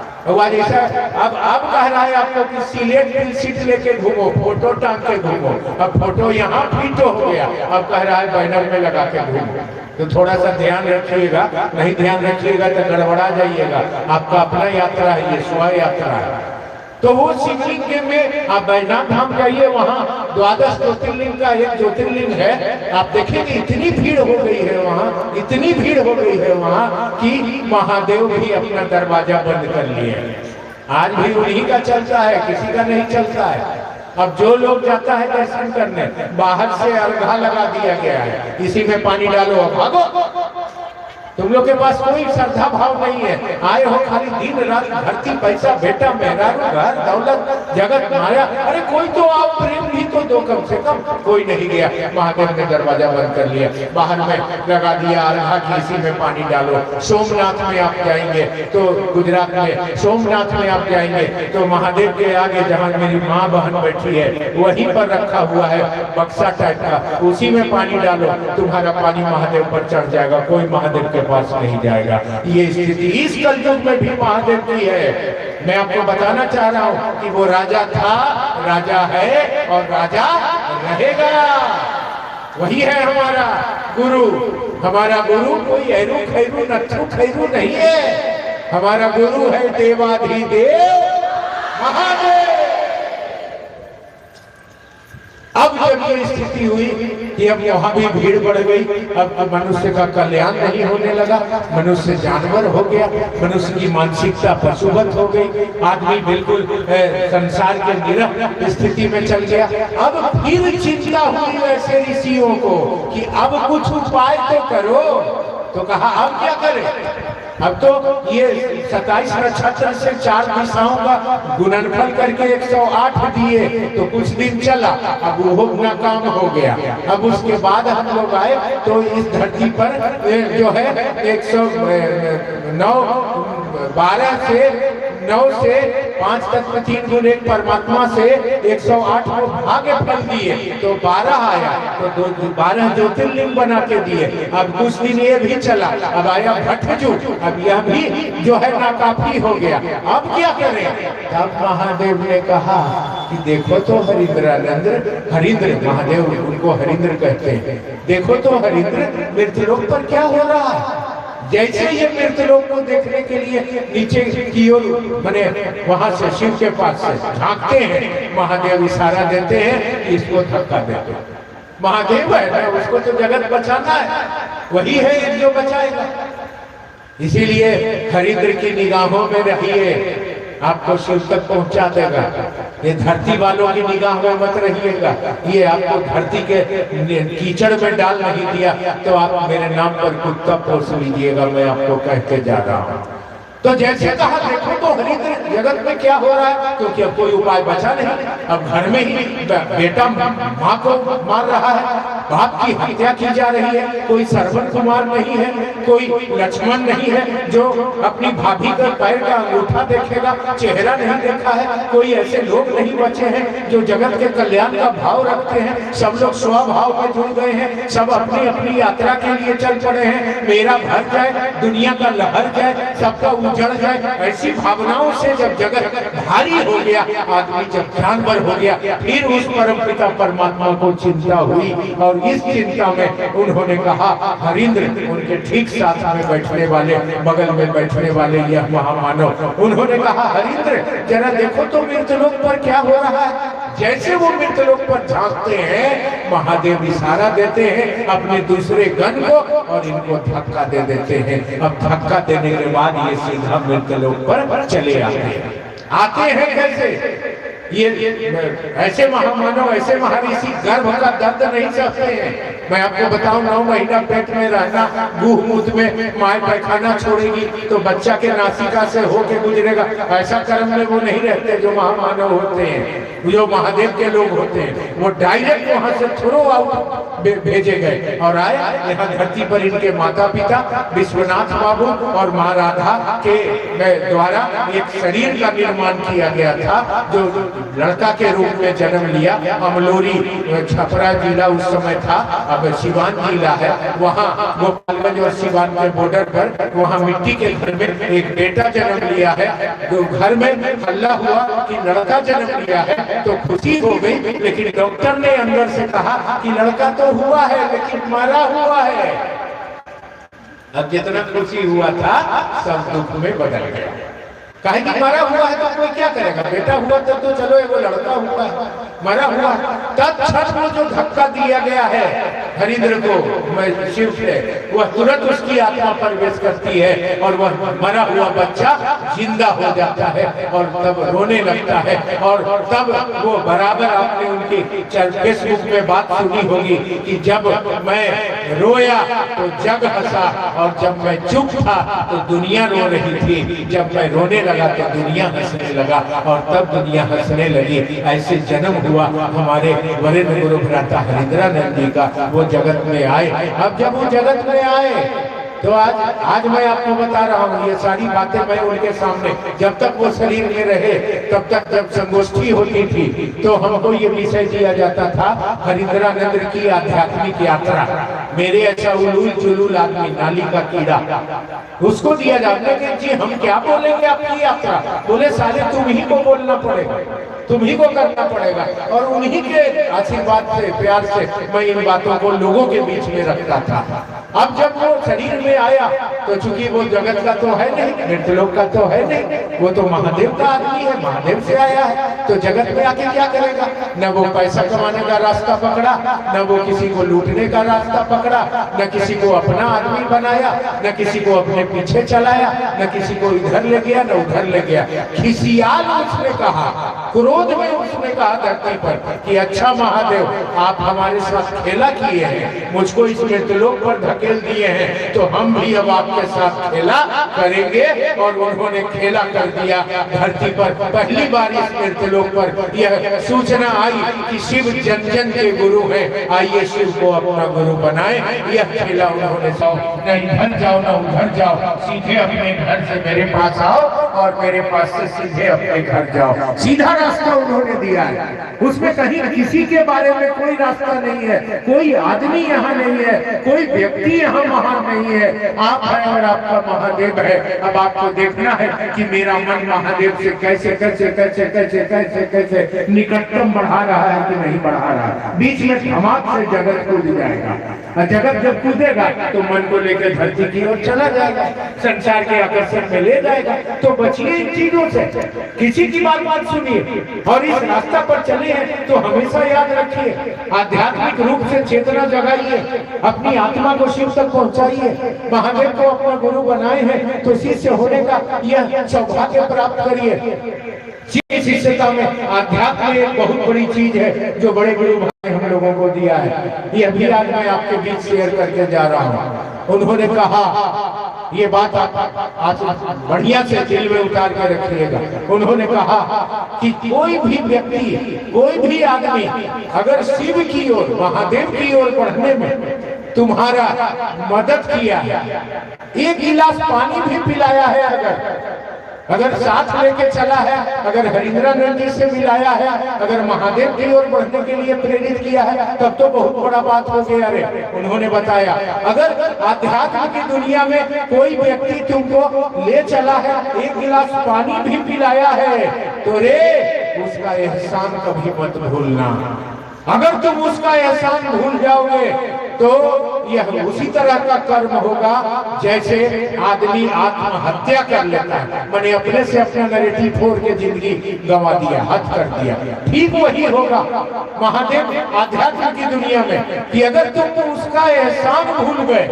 जैसा अब कह रहा है आपको कि सिलेट बिल सीट लेके घूमो, फोटो टांग के घूमो। अब फोटो यहाँ फिटो हो गया, अब कह रहा है बैनर में लगा के घूमो। तो थोड़ा सा ध्यान रखिएगा, नहीं ध्यान रखिएगा तो गड़बड़ा जाइएगा। आपका अपना यात्रा है, ये स्व यात्रा है। तो वो शिवलिंग में आप बैजनाथ धाम जाइए, वहाँ 12 ज्योतिर्लिंग का एक ज्योतिर्लिंग है। आप देखेंगे इतनी भीड़ हो गई है वहाँ, इतनी भीड़ हो गई है वहाँ कि महादेव भी अपना दरवाजा बंद कर लिए। आज भी उन्हीं का चलता है, किसी का नहीं चलता है। अब जो लोग जाता है दर्शन करने, बाहर से अर्घा लगा दिया गया है, इसी में पानी डालो भागो। तुम लोग के पास कोई श्रद्धा भाव नहीं है, आए हो खाली दिन रात धरती पैसा बेटा मेहरारू घर दौलत जगत माया। अरे कोई तो आप प्रेम भी तो दो कम से कम। कोई नहीं गया, महादेव ने दरवाजा बंद कर लिया, बाहर में लगा दिया अर्घा की, इसी में पानी डालो। सोमनाथ में आप जाएंगे तो गुजरात में सोमनाथ में आप जाएंगे तो महादेव के आगे जहाँ मेरी माँ बहन बैठी है वहीं पर रखा हुआ है बक्सा टाइप का, उसी में पानी डालो, तुम्हारा पानी महादेव पर चढ़ जाएगा, कोई महादेव के पास नहीं जाएगा। ये स्थिति इस कलयुग में भी महादेव की है। मैं आपको बताना चाह रहा हूं कि वो राजा था, राजा है और राजा रहेगा। वही है हमारा गुरु। हमारा गुरु कोई ऐरू खैरू नथु खैरू नहीं है, हमारा गुरु है देवाधिदेव महादेव। अब जब ये स्थिति हुई कि अब वहां भी भीड़ बढ़ गई, अब मनुष्य का कल्याण नहीं होने लगा, मनुष्य जानवर हो गया, मनुष्य की मानसिकता पशुवत हो गई, आदमी बिल्कुल संसार के निरह स्थिति में चल गया। अब फिर चिंता हुई वैसे ऋषियों को कि अब कुछ उपाय तो करो। तो कहा अब क्या करें? अब तो ये 27 नक्षत्र से 4 दिशाओं का गुणनफल करके 108 दिए तो कुछ दिन चला, अब वो नाकाम हो गया। अब उसके बाद हम लोग आए तो इस धरती पर जो है 109 12 से 9 से 5 तत्व 3 गुण 1 परमात्मा से 108 को भाग्य फल दिए तो 12 आया, तो 12 ज्योतिर्लिंग बना के दिए। अब कुछ दिन ये भी चला, अब आया भट्टजू, अब यह भी जो है नाकाफी हो गया। अब क्या करें? तब महादेव ने कहा कि देखो तो हरिंद्रानंद, हरिंद्र महादेव उनको हरिंद्र कहते हैं, देखो तो हरिंद्र मृत्युलोक पर क्या हो रहा है। जैसे ये मृतलोक को देखने के लिए नीचे की ओर बने वहां से शिव के पास से झांकते हैं, महादेव इशारा देते हैं कि इसको धक्का देते। महादेव है ना, उसको तो जगत बचाना है, वही है जो बचाएगा। इसीलिए हरिंद्र की निगाहों में रहिए, आपको शिव तक पहुंचा देगा। ये धरती वालों की निगाह में मत रहिएगा। ये आपको धरती के कीचड़ में डाल नहीं दिया तो आप मेरे नाम पर कुत्ता पोस लीजिएगा, मैं आपको कह के जा रहा हूँ। तो जैसे कहा देखो तो हरिंद्र जगत में क्या हो रहा है, क्योंकि अब कोई उपाय बचा नहीं। अब घर में ही बेटा माँ को मार रहा है, बाप की हत्या की जा रही है, कोई श्रवण कुमार नहीं है, कोई लक्ष्मण नहीं है जो अपनी भाभी का पैर का अंगूठा देखेगा, चेहरा नहीं देखा है, कोई ऐसे लोग नहीं बचे हैं जो जगत के कल्याण का भाव रखते हैं। सब लोग स्वभाव में जुड़ गए हैं, सब अपनी अपनी यात्रा के लिए चल पड़े हैं। मेरा भर जाए, दुनिया का लहर जाए, सबका उजड़ जाए, ऐसी भावनाओं से जब जगत भारी हो गया, आदमी जब जानवर हो गया, फिर उस परमपिता परमात्मा को चिंता हुई और इस चिंता में उन्होंने कहा हरिंद्र, उनके ठीक साथ में बैठने वाले, बगल में बैठने वाले यह महामानव, उन्होंने कहा हरिंद्र जरा देखो तो मृतलोक पर क्या हो रहा है। जैसे वो मृतलोक पर झांकते हैं, महादेव इशारा देते हैं अपने दूसरे गण को और इनको धक्का दे देते हैं। अब धक्का देने के बाद ये सीधा मृतलोक पर चले आते हैं कैसे? ये ऐसे महामानव, ऐसे महर्षि गर्भ का दर्द नहीं सहते हैं। मैं आपको बताऊं 9 महीना पेट में रहना, गुह मूत्र में माए पैखाना छोड़ेगी तो बच्चा के नासिका से होके गुजरेगा। ऐसा कर्म में वो नहीं रहते जो महामानव होते हैं, जो महादेव के लोग होते हैं। वो डायरेक्ट वहां से थ्रो आउट भेजे गए और आए यहाँ धरती पर। इनके माता पिता विश्वनाथ बाबू और माँ राधा के द्वारा एक शरीर का निर्माण किया गया था जो लड़का के रूप में जन्म लिया। अमलोरी छपरा जिला उस समय था, अब सिवान जिला है। वहाँ गोपालगंज और सिवान के बॉर्डर पर वहाँ मिट्टी के घर में एक बेटा जन्म लिया है। तो घर में हल्ला हुआ कि लड़का जन्म लिया है तो खुशी हो गई, लेकिन डॉक्टर ने अंदर से कहा कि लड़का तो हुआ है लेकिन मरा हुआ है। अब जितना खुशी हुआ था सब दुख में बदल गया। काहे कि मरा हुआ है तो कोई क्या करेगा, बेटा हुआ तब तो चलो वो लड़का हुआ है, मरा हुआ तत्क्षण में जो धक्का दिया गया है हरिंद्र को शिव से, वह तुरंत उसकी आत्मा प्रवेश करती है और वह मरा हुआ बच्चा जिंदा हो जाता है और तब रोने लगता है। और तब वो बराबर आपने उनकी फेसबुक में बात सुनी होगी कि जब मैं रोया तो जग हंसा और जब मैं चुप था तो दुनिया रो रही थी, जब मैं रोने लगा तो दुनिया हंसने लगा और तब दुनिया हंसने लगी। ऐसे जन्म हुआ हमारे वरिष्ठ गुरु भ्राता हरिंद्रानंद जी का। वो जगत में आए। अब जब वो जगत में आए तो आज मैं आपको बता रहा हूँ, ये सारी बातें मैं उनके सामने, जब तक वो शरीर में रहे तब तक जब संगोष्ठी होती थी तो हमको ये विषय दिया जाता था हरिंद्रानंद की आध्यात्मिक यात्रा। मेरे ऐसा उलूल जुलूल आदमी, नाली का कीड़ा, उसको दिया जाता है कि जी हम क्या बोलेंगे आपकी यात्रा। बोले सारे तुम ही को बोलना पड़ेगा, तुम ही को करना पड़ेगा। और उन्हीं के आशीर्वाद से, प्यार से मैं इन बातों को लोगों के बीच में रखता था। अब जब वो शरीर में आया तो चूंकि वो जगत का तो है नहीं, मृतलोक का तो है नहीं, वो तो महादेव का आदमी है, महादेव से आया है, तो जगत में आके क्या करेगा। न वो पैसा कमाने का रास्ता पकड़ा, न वो किसी को लूटने का रास्ता पकड़ा, न किसी को अपना आदमी बनाया, न किसी को अपने पीछे चलाया, न किसी को इधर ले गया न उधर ले गया। खिसियाल उसने कहा, क्रोध में उसने कहा धरती पर कि अच्छा महादेव आप हमारे साथ खेला किए हैं, मुझको इस मृतलोक पर धकेल दिए हैं, तो हम भी अब आपके साथ खेला करेंगे। और उन्होंने खेला कर दिया। धरती पर पहली बार इस मृतलोक पर यह सूचना आई कि शिव जन जन के गुरु हैं, आइए शिव को अपना गुरु बनाए। यह खेला उन्होंने न इधर जाओ न उधर जाओ, सीधे अपने घर से मेरे पास आओ और मेरे पास से सीधे अपने घर जाओ, सीधा रास्ता उन्होंने दिया है। उसमें कहीं किसी के बारे में कोई रास्ता नहीं है, कोई आदमी यहाँ नहीं है, कोई व्यक्ति यहाँ महान नहीं है, आप हैं और आपका महादेव है। अब आपको देखना है कि मेरा मन महादेव से कैसे कैसे कैसे कैसे कैसे कैसे निकटतम बढ़ा रहा है कि नहीं बढ़ा रहा है। बीच में धमाक से जगत कूद जाएगा, और जगत जब कूदेगा तो मन को लेकर धरती की ओर चला जाएगा, संसार के आकर्षण में ले जाएगा। तो बचिए इन चीजों से, किसी की बात मत सुनिए और इस रास्ता पर चले हैं तो हमेशा याद रखिए, आध्यात्मिक रूप से चेतना जगाइए, अपनी आत्मा को शिव तक पहुंचाइए। महादेव को अपना गुरु बनाए हैं तो शिष्य होने का यह सौभाग्य प्राप्त करिए। शिष्यता में आध्यात्म एक बहुत बड़ी चीज है जो बड़े गुरु भाई हम लोगों को दिया है। यह भी आज मैं आपके बीच शेयर करके जा रहा हूँ। उन्होंने कहा, ये बात आप आज बढ़िया से दिल में उतार के रखिएगा। उन्होंने कहा कि कोई भी व्यक्ति, कोई भी आदमी अगर शिव की ओर, महादेव की ओर बढ़ने में तुम्हारा मदद किया है, एक गिलास पानी भी पिलाया है, अगर साथ लेके चला है, अगर हरिंद्रानंद जी से मिलाया है, अगर महादेव की ओर बढ़ने के लिए प्रेरित किया है, तब तो बहुत बड़ा बात हो गया रे। उन्होंने बताया अगर आध्यात्म की दुनिया में कोई व्यक्ति तुमको ले चला है, एक गिलास पानी भी पिलाया है, तो रे उसका एहसान कभी मत भूलना। अगर तुम उसका एहसान भूल जाओगे तो यह उसी तरह का कर्म होगा जैसे आदमी आत्महत्या कर लेता है, मैंने अपने से अपना नैरेटिव फोड़ के जिंदगी गंवा दिया, हद कर दिया। ठीक वही होगा महादेव आध्यात्म की दुनिया में कि अगर तुम उसका एहसान भूल गए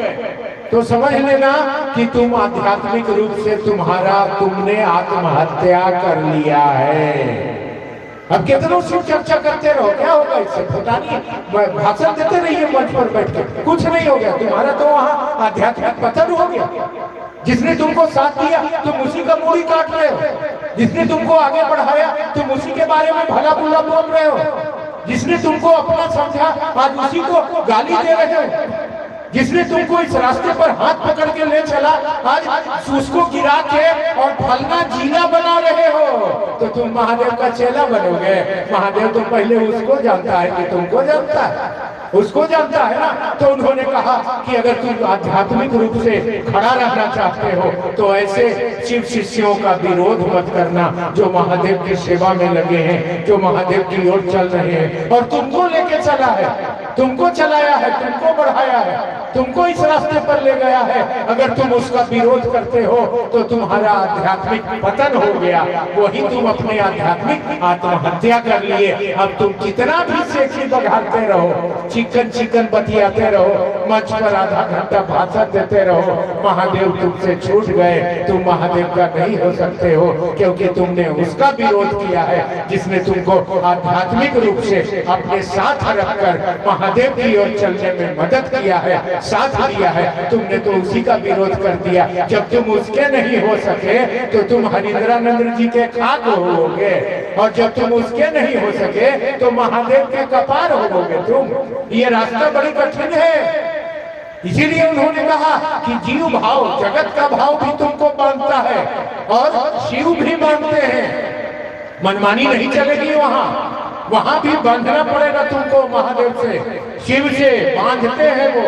तो समझ लेना कि तुम आध्यात्मिक रूप से तुमने आत्महत्या कर लिया है। अब कितनों से चर्चा करते रहो, क्या होगा इससे? पता नहीं, भाषण देते रहिए मंच पर बैठ कर, कुछ नहीं हो गया। तुम्हारा तो वहाँ आध्यात्मिक पतन हो गया। जिसने तुमको साथ दिया तुम उसी का मूड़ी काट रहे हो, जिसने तुमको आगे बढ़ाया तुम उसी के बारे में भला बुरा बोल रहे हो, जिसने तुमको अपना समझा आज उसी को गाली दे रहे हो, जिसने तुमको इस रास्ते पर हाथ पकड़ के ले चला आज उसको गिरा के और फलना जीना बना रहे हो, तो तुम महादेव का चेला बनोगे। महादेव तो पहले उसको जानता है कि तुमको जानता है, उसको जानता है ना। तो उन्होंने कहा कि अगर तुम आध्यात्मिक रूप से खड़ा रहना चाहते हो तो ऐसे शिव शिष्यों का विरोध मत करना जो महादेव की सेवा में लगे हैं, जो महादेव की ओर चल रहे हैं और तुमको लेके चला है। तुमको चलाया है, तुमको बढ़ाया है, तुमको इस रास्ते पर ले गया है। अगर तुम उसका विरोध करते हो तो तुम्हारा आध्यात्मिक पतन हो गया, वही तुम अपने आध्यात्मिक आत्महत्या कर लिए। अब तुम कितना भी सेक्सी बघारते रहो, चिकन चिकन बतियाते रहो, मंच पर आधा घंटा भाषण देते रहो, महादेव तुमसे छूट गए, तुम महादेव का नहीं हो सकते हो, क्योंकि तुमने उसका विरोध किया है जिसने तुमको आध्यात्मिक रूप से अपने साथ रखकर महादेव की ओर चलने में मदद किया है, साथ दिया है। तुमने तो उसी का विरोध कर दिया। जब तुम उसके नहीं हो सके तो तुम हरिंद्रानंद जी के खाक होगे, और जब तुम उसके नहीं हो सके तो महादेव के कपार होगे तुम। ये रास्ता बड़ी कठिन है। इसीलिए उन्होंने कहा कि जीव भाव, जगत का भाव भी तुमको मानता है और शिव भी मानते हैं। मनमानी नहीं चलेगी वहां भी बांधना पड़ेगा तुमको महादेव से, शिव से बांधते हैं वो,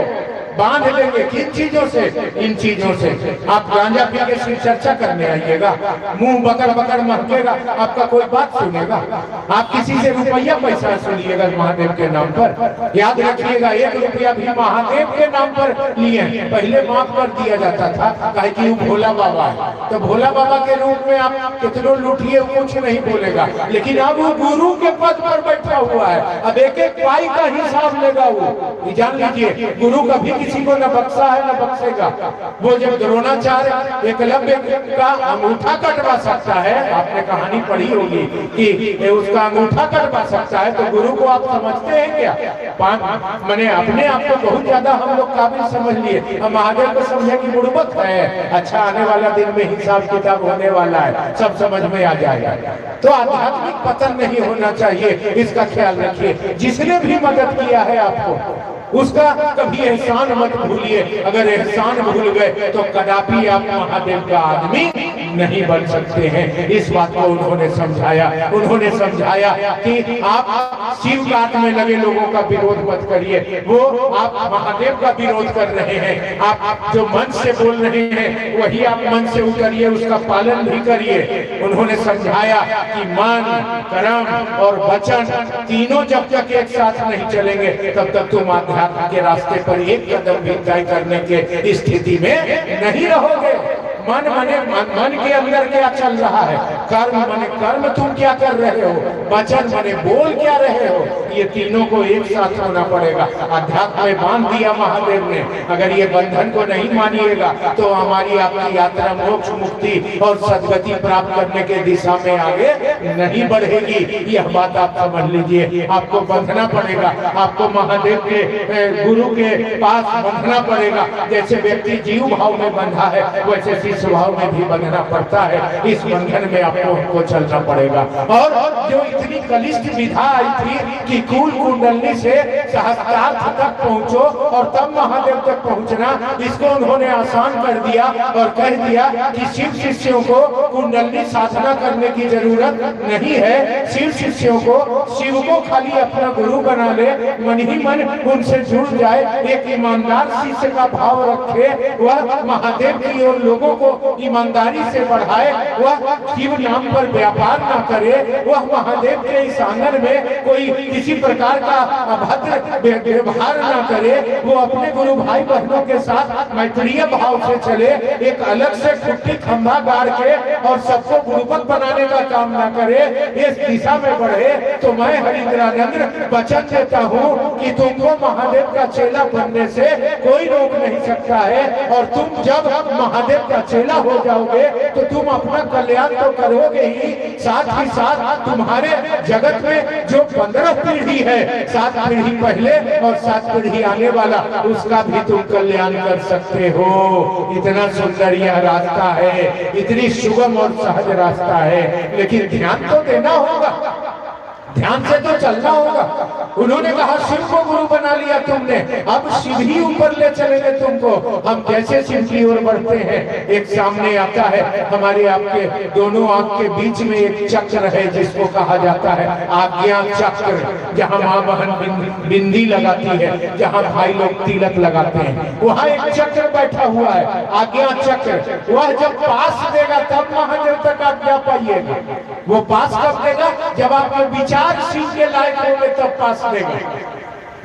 बांध लेंगे। किन चीजों से? इन चीजों से। आप गांजा पी के शिव चर्चा करने आइएगा, मुंह बकर बकर महकेगा, आपका कोई बात सुनेगा? आप किसी से रुपया पैसा सुनिएगा महादेव के नाम पर, याद रखिएगा 1 रुपया भी महादेव के नाम पर लिए पहले माफ कर दिया जाता था, कहे कि वो भोला बाबा है। तो भोला बाबा के रूप में आप कितनों लूटिए, कुछ नहीं बोलेगा, लेकिन अब वो गुरु के पद पर बैठा हुआ है, अब एक एक पाई का हिसाब लेगा वो। जान लीजिए, गुरु कभी किसी को न बख्शा है न बख्शेगा। वो जब द्रोणाचार्य एकलव्य का अंगूठा कटवा सकता है, आपने कहानी पढ़ी होगी कि उसका अंगूठा कटवा सकता है, तो गुरु को आप समझते हैं क्या? मैंने अपने आप को बहुत ज्यादा हम लोग काबिल समझ लिए, अब महादेव को समझे कि बुड़बक है। अच्छा, आने वाला दिन में हिसाब किताब होने वाला है, सब समझ में आ जाएगा। तो आध्यात्मिक पतन नहीं होना चाहिए, इसका ख्याल रखिए। जिसने भी मदद किया है आपको, उसका कभी एहसान मत भूलिए। अगर एहसान भूल गए तो कदापि आप महादेव का आदमी नहीं बन सकते हैं। इस बात को उन्होंने समझाया। उन्होंने समझाया कि आप शिव घाट में लगे लोगों का विरोध मत करिए, वो आप महादेव का विरोध कर रहे हैं। आप जो मन से बोल रहे हैं वही आप मन से उतरिए, उसका पालन भी करिए। उन्होंने समझाया कि मन, कर्म और वचन तीनों जब तक एक साथ नहीं चलेंगे तब तक तुम आध्यात्म के रास्ते पर एक कदम भी तय करने के स्थिति में नहीं रहोगे। मन के अंदर क्या चल रहा है, कर्म मने कर्म तुम क्या कर रहे हो, वचन मने बोल क्या रहे हो, ये तीनों को एक साथ होना पड़ेगा। अध्यात्म में बांध दिया महादेव ने। अगर ये बंधन को नहीं मानिएगा तो हमारी आपकी यात्रा मोक्ष, मुक्ति और सद्गति प्राप्त करने के दिशा में आगे नहीं बढ़ेगी। यह बात आप समझ लीजिए। आपको बंधना पड़ेगा, आपको महादेव के गुरु के पास बंधना पड़ेगा। जैसे व्यक्ति जीव भाव में बंधा है, वैसे स्वभाव में भी बंधना पड़ता है। इस बंधन में आपको चलना पड़ेगा। और जो इतनी कलिष्ठ विधा आई थी कि कुल कुंडलनी से सहस्त्रार्थ तक पहुंचो और तब महादेव तक पहुंचना, इसको उन्होंने आसान कर दिया और कह दिया कि शिव शिष्यों को कुंडलनी साधना करने की जरूरत नहीं है। शिव शिष्यों को, शिव को खाली अपना गुरु बना ले, मन ही मन उनसे जुड़ जाए, एक ईमानदार शिष्य का भाव रखे, वह महादेव की ओर लोगों को ईमानदारी से बढ़ाए, वह शिव नाम पर व्यापार न करे, वह महादेव के इस आंगन में कोई किसी प्रकार का अभद्र व्यवहार न करे, वो अपने गुरु भाई बहनों के साथ मैत्रीय भाव से चले, एक अलग से खुट्टी खंभा गाड़ के और सबको गुरुपत बनाने का काम न करे, इस दिशा में बढ़े। तो मैं हरिंद्रानंद वचन देता हूँ कि तुमको महादेव का चेला बनने से कोई रोक नहीं सकता है। और तुम जब महादेव का चेला हो जाओगे तो तुम अपना कल्याण तो करोगे ही, साथ ही साथ तुम्हारे जगत में जो 15 पीढ़ी है, 7 पीढ़ी पहले और 7 पीढ़ी आने वाला, उसका भी तुम कल्याण कर सकते हो। इतना सुंदर यह रास्ता है, इतनी सुगम और सहज रास्ता है, लेकिन ध्यान तो देना होगा, ध्यान से तो चलना होगा। उन्होंने कहा शिव को गुरु बना लिया तुमने, अब शिव ही ऊपर ले चलेंगे तुमको। हम कैसे शिव की ओर बढ़ते हैं? एक सामने आता है, हमारे आपके दोनों आंख के बीच में एक चक्र है जिसको कहा जाता है आज्ञा चक्र, जहाँ माँ बहन बिंदी लगाती है, जहाँ भाई लोग तिलक लगाते हैं, वहाँ एक चक्र बैठा हुआ है, आज्ञा चक्र। वह जब पास देगा तब महादेव तक आज्ञा पाइएगा। वो पास कब देगा? जब आपके विचार शिव के लायक होंगे तब पास देगा।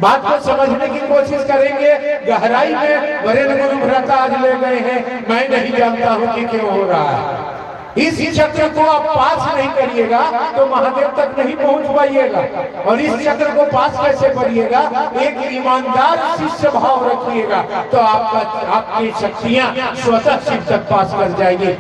बात को समझने की कोशिश करेंगे गहराई में। वरेण्य गुरु भ्राता आज ले गए हैं, मैं नहीं जानता हूं कि क्यों हो रहा है। इस चक्र को आप पास नहीं करिएगा तो महादेव तक नहीं पहुंच पाइएगा। और इस चक्र को पास कैसे करिएगा? एक ईमानदार शिष्य भाव रखिएगा तो आपकी शक्तियां स्वतः शिव तक पास कर जाएगी।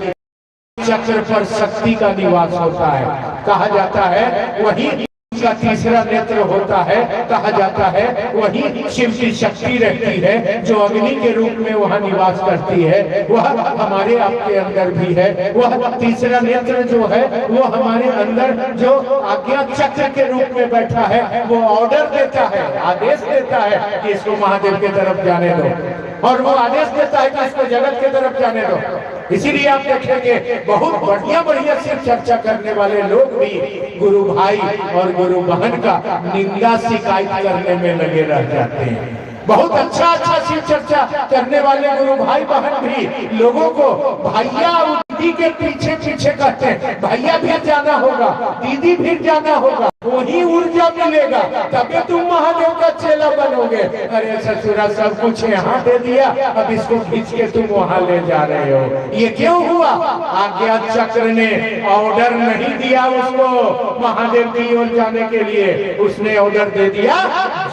चक्र पर शक्ति का निवास होता है, कहा जाता है वही का तीसरा नेत्र होता है, कहा जाता है वही शिव की शक्ति रहती है जो अग्नि के रूप में वहाँ निवास करती है। वह हमारे आपके अंदर भी है। वह तीसरा नेत्र जो है वो हमारे अंदर जो आज्ञा चक्र के रूप में बैठा है, वो ऑर्डर देता है, आदेश देता है कि इसको महादेव की तरफ जाने दो, और वो आदेश देता है कि इसको जगत की तरफ जाने दो। इसीलिए आप देखेंगे बहुत बढ़िया बढ़िया सिर्फ चर्चा करने वाले लोग भी गुरु भाई और गुरु बहन का निंदा शिकायत करने में लगे रह जाते हैं। बहुत अच्छा अच्छा शिव चर्चा करने वाले गुरु भाई बहन भी लोगों को भैया उदी के पीछे पीछे कहते हैं, भैया भी जाना होगा, दीदी भी जाना होगा, वही ऊर्जा मिलेगा तभी तुम महादेव का चेला बनोगे। अरे ससुरा सब कुछ यहाँ दे दिया, अब इसको खींच के तुम वहाँ ले जा रहे हो। ये क्यों हुआ? आज्ञा चक्र ने ऑर्डर नहीं दिया उसको महादेव की ओर जाने के लिए, उसने ऑर्डर दे दिया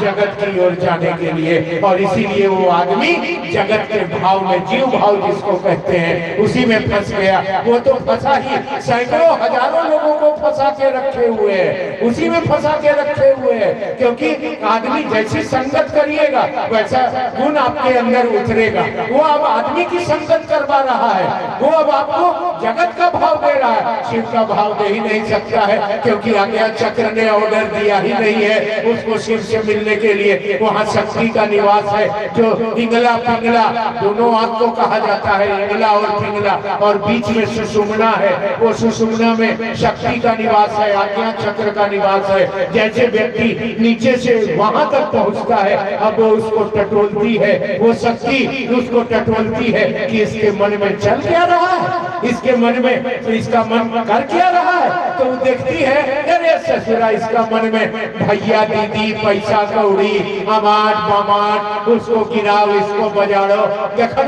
जगत की ओर जाने के लिए। और इसीलिए वो आदमी जगत के भाव में, जीव भाव जिसको कहते हैं, उसी में फंस गया। वो तो फंसा ही, सैकड़ों हजारों लोगों को फंसा के रखे हुए है, उसी में फंसा के रखे हुए है। क्योंकि आदमी जैसी संगत करिएगा वैसा गुण आपके अंदर उतरेगा। वो अब आदमी की संगत करवा रहा है, वो अब आपको जगत का भाव दे रहा है, शिव का भाव दे ही नहीं सकता है। क्योंकि आज्ञा चक्र ने ऑर्डर दिया ही नहीं है उसको शिव से मिलने के लिए। वहाँ शक्ति का निवास है जो इंगला पिंगला दोनों आंख को कहा जाता है, इंगला और पिंगला, और बीच में सुषुम्ना है। वो सुषुम्ना में शक्ति का निवास है, आज्ञा चक्र का निवास है। जैसे व्यक्ति नीचे से वहां तक पहुंचता है, अब वो उसको टटोलती है, वो शक्ति उसको टटोलती है कि इसके मन में चल क्या रहा है, इसके मन में तो इसका मन कर क्या रहा है। तो वो देखती है अरे ससुरा इसका मन में भैया दीदी पैसा कौड़ी अमाट बमाट, उसको गिराओ इसको बजाड़ो, देखो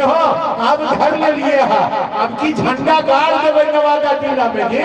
अब घर ले लिए अब की झंडा गाड़ देवे नवादा जिला में जी,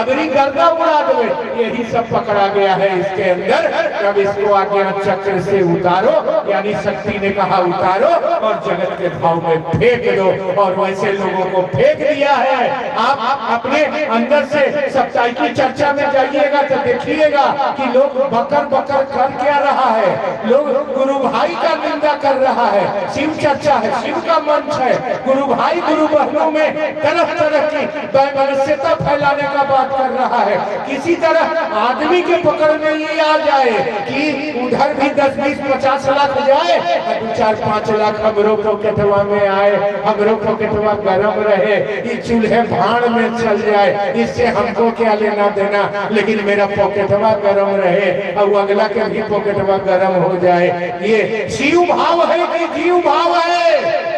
अबरी गर्दा उड़ा देवे। यही सब पकड़ा गया है इसके अंदर। जब इसको आज्ञा चक्र से उतारो, यानी शक्ति ने कहा उतारो और जगत के भाव में फेंक दो, और वैसे लोगों को फेंक दिया है। आप अपने अंदर से सच्चाई की चर्चा में जाइएगा तो देखिएगा कि लोग बकर बकर कर क्या रहा है। लोग गुरु भाई का निंदा कर रहा है। शिव चर्चा है, शिव का मंच है, गुरु भाई गुरु बहनों में तरह तरह की वैमनस्यता फैलाने का बात कर रहा है। किसी तरह आदमी के पकड़ में ये आ जाए कि उधर भी 10, 20, 50 लाख जाए, 4-5 लाख हमरो पॉकेटवा में आए, हमरो पॉकेटवा गरम रहे, ये चूल्हे भाड़ में चल जाए, इससे हमको क्या लेना देना, लेकिन मेरा पॉकेटवा गरम रहे और अगला के भी पॉकेटवा गरम हो जाए। ये शिव भाव है कि जीव भाव है?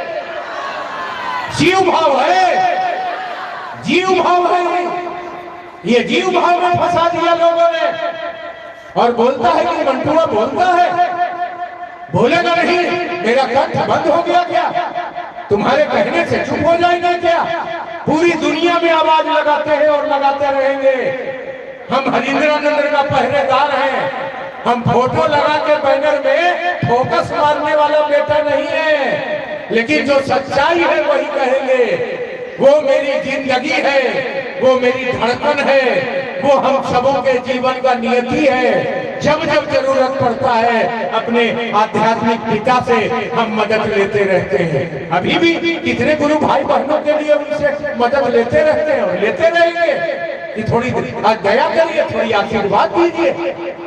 शिव भाव है, जीव भाव है। ये जीव भाव में फंसा दिया लोगों ने। और बोलता है कि मंटुआ बोलता है, बोलेगा नहीं, मेरा कंठ बंद हो गया क्या? तुम्हारे कहने से चुप हो जाएगा क्या? पूरी दुनिया में आवाज लगाते हैं और लगाते रहेंगे। हम हरिंद्रानंद का पहरेदार हैं, हम फोटो लगा के बैनर में फोकस मारने वाला बेटा नहीं है, लेकिन जो सच्चाई है वही कहेंगे। वो मेरी जिंदगी है, वो मेरी धड़कन है, वो हम सबों के जीवन का नियति है। जब जब जरूरत पड़ता है अपने आध्यात्मिक पिता से हम मदद लेते रहते हैं। अभी भी कितने गुरु भाई बहनों के लिए उनसे मदद लेते रहते हैं और लेते रहेंगे कि थोड़ी दया करिए, थोड़ी आशीर्वाद दीजिए।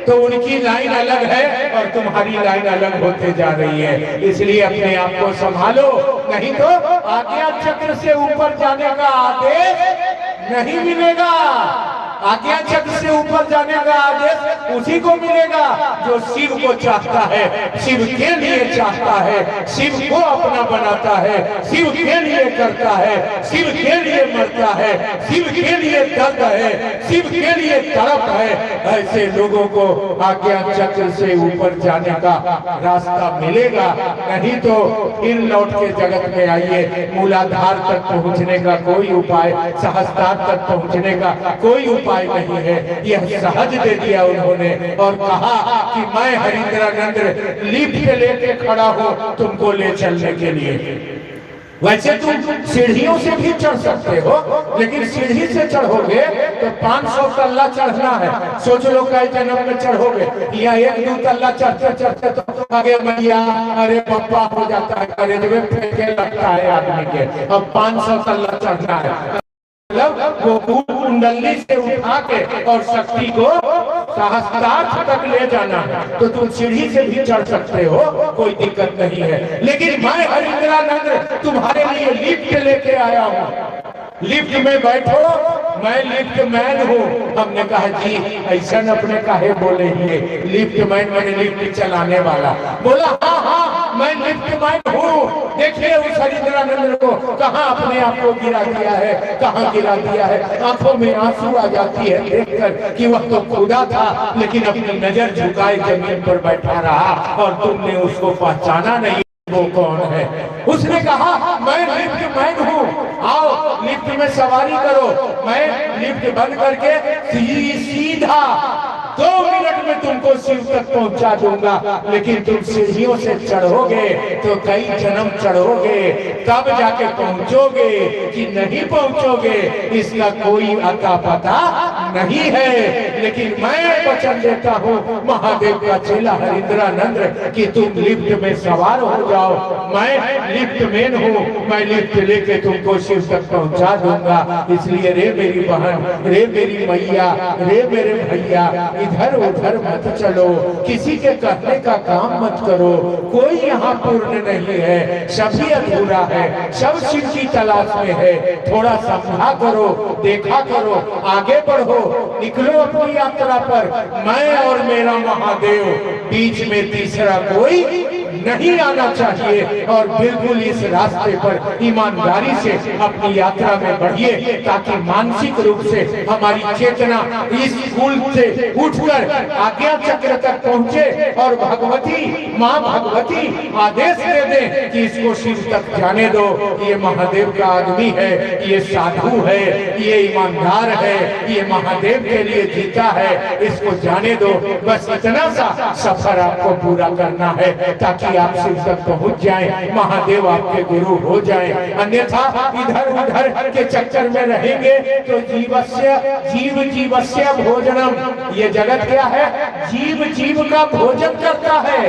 तो उनकी लाइन अलग है और तुम्हारी लाइन अलग होते जा रही है। इसलिए अपने आप को संभालो, नहीं तो आज्ञा चक्र से ऊपर जाने का आदेश नहीं मिलेगा। आज्ञा चक्र से ऊपर जाने का आदेश उसी को मिलेगा जो शिव को चाहता है, शिव के लिए चाहता है, शिव को अपना बनाता है, शिव के लिए करता है, शिव के लिए मरता है, शिव के लिए दर्द है, शिव के लिए तड़प है। ऐसे लोगों को आज्ञा चक्र से ऊपर जाने का रास्ता मिलेगा, नहीं तो फिर लौट के जगत में आइए। मूलाधार तक पहुंचने का कोई उपाय, सहस्त्रार तक पहुंचने का कोई उपाय नहीं है। यह सहज दे दिया उन्होंने और कहा कि मैं हरिंद्रानंद लिफ्ट लेके खड़ा हूं तुमको ले चलने के लिए। वैसे तुम सीढ़ियों से भी चढ़ सकते हो, लेकिन सीढ़ी से चढ़ोगे तो 500 तल्ला चढ़ना है। सोच लो कई जन्म में चढ़ोगे, या 1-2 तल्ला चढ़ते चढ़ते तो आगे मैया अरे पप्पा हो जाता है, अरे फेंके लगता है आदमी के। अब 500 तल्ला चढ़ना है, मतलब वो कुंडली से उठा के और शक्ति को सहस्त्रार्थ तक ले जाना है। तो तुम सीढ़ी से भी चढ़ सकते हो, कोई दिक्कत नहीं है। लेकिन मैं हरिंद्रानंद तुम्हारे लिए लिफ्ट लेके आया हूँ, लिफ्ट में बैठो, मैं लिफ्ट मैन हूँ। हमने कहा जी ऐसा न अपने काहे बोले ही, लिफ्ट मैन मैंने लिफ्ट चलाने वाला। बोला हाँ हाँ मैं लिफ्ट मैन हूँ। देखिए उस हरिंद्रानंद को कहाँ अपने आप को गिरा दिया है, कहाँ गिरा दिया है। आंखों में आंसू आ जाती है देखकर कि वह तो खुदा था, लेकिन अपनी नजर झुकाए जमीन पर बैठा रहा और तुमने उसको पहचाना नहीं वो कौन है। उसने कहा मैं लिफ्ट मैन हूँ, आओ लिफ्ट में सवारी करो। मैं लिफ्ट बंद करके सीधा 2 मिनट में तुमको शिव तक पहुंचा दूंगा। लेकिन तुम सीढ़ियों से चढ़ोगे तो कई जन्म चढ़ोगे, तब जाके पहुंचोगे कि नहीं पहुंचोगे इसका कोई अता पता नहीं है। लेकिन मैं वचन देता हूँ महादेव का चेला हरिंद्रानंद कि तुम लिफ्ट में सवार हो जाओ। मैं लिफ्ट मैन हूँ, मैं लिफ्ट लेके तुमको शिव तक पहुंचा दूंगा। इसलिए रे मेरी बहन, रे मेरी मैया, रे मेरे भैया, इधर उधर मत चलो, किसी के कहने का काम मत करो। कोई यहाँ पूर्ण नहीं है, सभी अधूरा है, सब शिव की तलाश में है। थोड़ा समझा करो, देखा करो, आगे बढ़ो, निकलो अपनी यात्रा पर। मैं और मेरा महादेव, बीच में तीसरा कोई नहीं आना चाहिए। और बिल्कुल इस रास्ते पर ईमानदारी से अपनी यात्रा में बढ़िए, ताकि मानसिक रूप से हमारी चेतना इस कुल से उठकर आज्ञा चक्र तक पहुंचे और भगवती माँ भगवती आदेश दे दे कि इसको शिव तक जाने दो। ये महादेव का आदमी है, ये साधु है, ये ईमानदार है, ये महादेव के लिए जीता है, इसको जाने दो। बस इतना सा सफर आपको पूरा करना है ताकि आप शिव तक पहुंच जाएं, महादेव आपके गुरु हो जाएं। अन्यथा इधर उधर के चक्कर में रहेंगे तो जीवस्य भोजनम। ये जगत क्या है? जीव का भोजन करता है।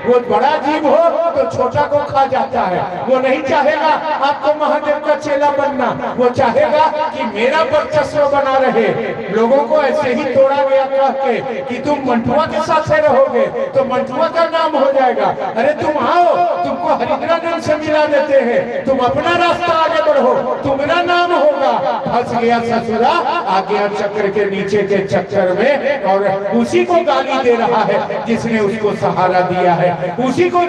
वो बड़ा जीव हो तो छोटा को खा जाता है। वो नहीं चाहेगा आपको महादेव का चेला बनना, वो चाहेगा कि मेरा वर्चस्व बना रहे। लोगों को ऐसे ही तोड़ा गया कह के कि तुम मंटुआ के साथ रहोगे तो मंटुआ का नाम हो जाएगा। अरे तुम आओ, तुमको हरिंद्रानंद से मिला देते हैं, तुम अपना रास्ता आगे बढ़ो, तुम्हारा नाम होगा। फंस गया ससुरा आज्ञा चक्र के नीचे के चक्कर में, और उसी को गाली दे रहा है जिसने उसको सहारा दिया है, उसी को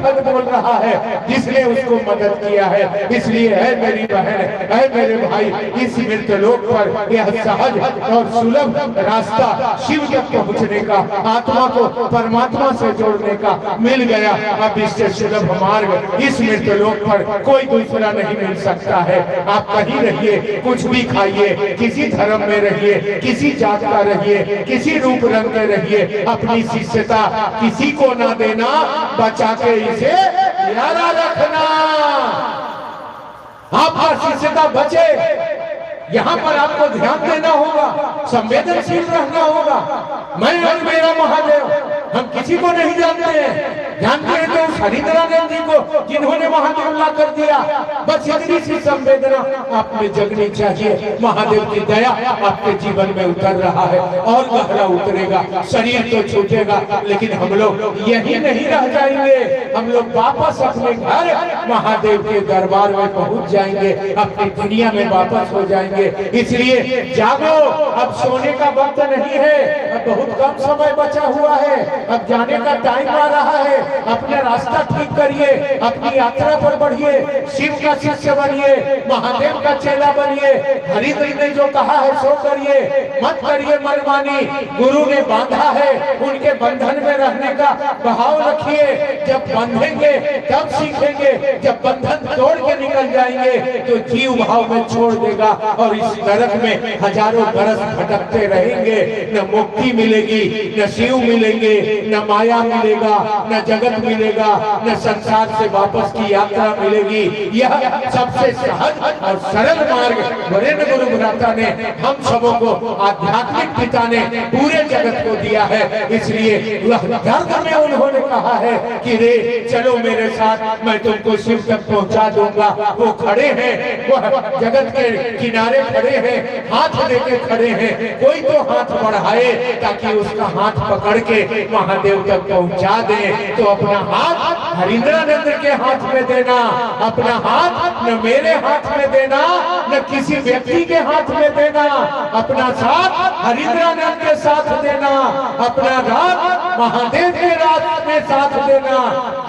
फद बोल रहा है जिसने उसको मदद किया है। इसलिए है मेरी बहन, है मेरे भाई, इस मृतलोक पर यह सहज और सुलभ रास्ता शिव तक पहुंचने का, आत्मा को परमात्मा से जोड़ने का मिल गया। अब इससे सुलभ मार्ग इस मृतलोक पर कोई दूसरा नहीं मिल सकता है। आप कहीं रहिए, कुछ भी खाइए, किसी धर्म में रहिए, किसी जात का रहिए, किसी रूप रंग के रहिए, अपनी शिष्यता किसी को ना देना, बचा के इसे यारा रखना। आपका शिष्यता बचे, यहाँ पर आपको ध्यान देना होगा, संवेदनशील रहना होगा। मैं और मेरा महादेव हम किसी को नहीं जानते हैं। जानते हैं तो उस हरिंद्रानंद जी को जिन्होंने वहां हमला कर दिया। बस इतनी सी संवेदना आप में जगनी चाहिए। महादेव की दया आपके जीवन में उतर रहा है और गहरा उतरेगा। शरीर तो छूटेगा लेकिन हम लोग यही नहीं रह जाएंगे। हम लोग वापस अपने घर महादेव के दरबार में पहुंच जाएंगे, अपनी दुनिया में वापस हो जाएंगे। इसलिए जागो, अब सोने का वक्त नहीं है। अब बहुत कम समय बचा हुआ है, अब जाने का टाइम आ रहा है। अपना रास्ता ठीक करिए, अपनी यात्रा पर बढ़िए, शिव का शिष्य बनिए, महादेव का चेला बनिए। हरिद्र ने जो कहा है सो करिए, मत करिए मनमानी। गुरु ने बांधा है, उनके बंधन में रहने का भाव रखिए। जब बंधेंगे तब सीखेंगे, जब बंधन तोड़ के निकल जाएंगे तो जीव भाव में छोड़ देगा और इस नरक में हजारों बरस भटकते रहेंगे। न मुक्ति मिलेगी, न शिव मिलेंगे, न माया मिलेगा, न जगत मिलेगा, न संसार से वापस की यात्रा मिलेगी। यह सबसे सहज और सरल मार्ग वरेण्य गुरु भ्राता ने हम सबों को, आध्यात्मिक पिता ने पूरे जगत को दिया है। इसलिए वह दर्द में उन्होंने कहा है कि रे चलो मेरे साथ, मैं तुमको शिव तक पहुंचा दूंगा। वो खड़े हैं, वह जगत के किनारे खड़े हैं, हाथ देके खड़े हैं। कोई तो हाथ बढ़ाए ताकि उसका हाथ पकड़ के महादेव तक पहुंचा दे। तो अपना हाथ हरिंद्रानंद के हाथ में देना, अपना हाथ न मेरे हाथ में देना, न किसी व्यक्ति के हाथ में देना। अपना साथ हरिंद्रानंद के साथ देना, अपना रात महादेव के रात में साथ देना।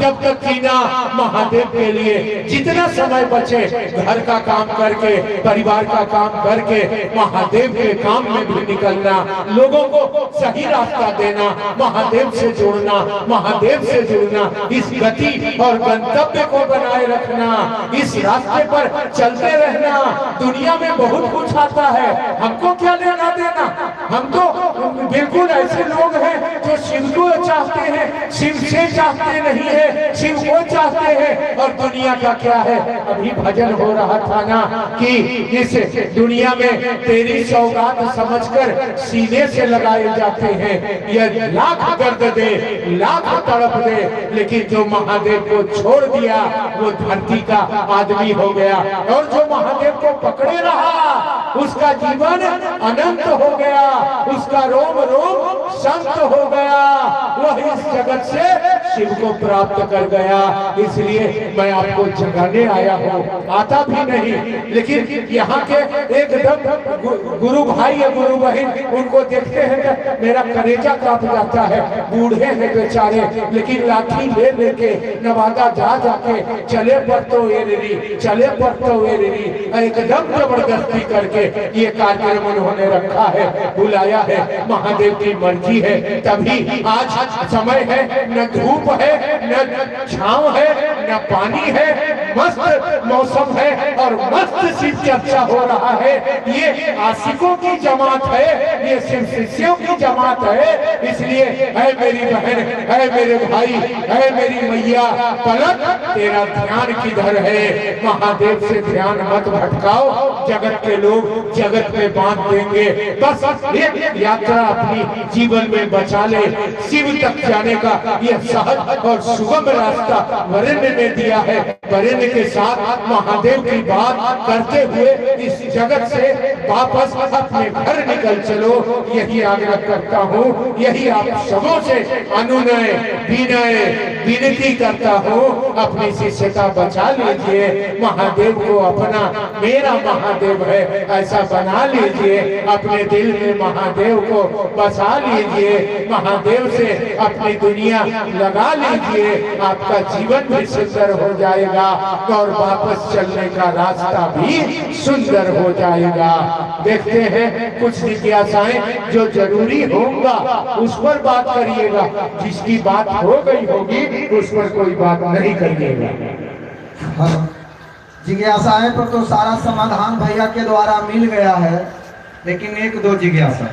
जब तक जीना महादेव के लिए, जितना समय बचे घर का काम करके, परिवार का काम करके, महादेव के काम में भी निकलना। लोगों को सही रास्ता देना, महादेव से जोड़ना, महादेव से जुड़ना। इस गति और गंतव्य को बनाए रखना, इस रास्ते पर चलते रहना। दुनिया में बहुत कुछ आता है, हमको क्या लेना देना। हम तो बिल्कुल ऐसे लोग हैं जो शिव को चाहते हैं, शिव से चाहते नहीं है, शिव को चाहते हैं। और दुनिया का क्या है, अभी भजन हो रहा था ना कि इस दुनिया में तेरी सौगात समझकर सीने से लगाए जाते हैं। यह लाख दर्द दे, लाख तड़प दे, लेकिन जो महादेव को छोड़ दिया वो धरती का आदमी हो गया। और जो महादेव को पकड़े रहा उसका जीवन अनंत हो गया, उसका रोम रोम संत हो गया। वह इस जगत से शिव को प्राप्त कर गया। इसलिए मैं आपको जगाने आया हूँ, आता भी नहीं, लेकिन यहाँ के एकदम गुरु भाई या गुरु बहन, उनको देखते हैं कि मेरा कलेजा कांप जाता है। बूढ़े हैं बेचारे, लेकिन लाठी ले लेके नवादा जा जाके चले पड़तो एरी, चले पड़तो एरी, एकदम जबरदस्ती करके ये कार्यक्रम उन्होंने रखा है, बुलाया है। महादेव की मर्जी है, तभी आज समय है, न धूप है, न छांव है, न पानी है, मस्त मौसम है और मस्त शिव चर्चा हो रहा है। ये आशिकों की जमात है, ये शिव शिष्यों की जमात है। इसलिए है मेरी बहन, है मेरे भाई, है मेरी मैया, पलक तेरा ध्यान किधर है। महादेव से ध्यान मत भटकाओ, जगत के लोग जगत में बांध देंगे। बस एक यात्रा अपनी जीवन में बचा ले। शिव तक जाने का यह सहज और सुगम रास्ता वरेण्य ने दिया है। वरेण्य के साथ महादेव की बात करते हुए इस जगत से वापस अपने घर निकल चलो, यही आग्रह करता हूँ। यही आप सबों से अनुनय विनय विनती करता हूँ। अपनी शिष्यता बचा लीजिए, महादेव को अपना मेरा महादेव है ऐसा बना लीजिए। अपने दिल में महादेव को बसा लीजिए, महादेव से अपनी दुनिया लगा लीजिए। आपका जीवन भी सुंदर हो जाएगा और वापस चलने का रास्ता भी सुंदर हो जाएगा। देखते हैं कुछ जिज्ञासाएं जो जरूरी होगा उस पर बात करिएगा, जिसकी बात हो गई होगी उस पर कोई बात नहीं करिएगा। जिज्ञासाएं पर तो सारा समाधान भैया के द्वारा मिल गया है, लेकिन एक दो जिज्ञासा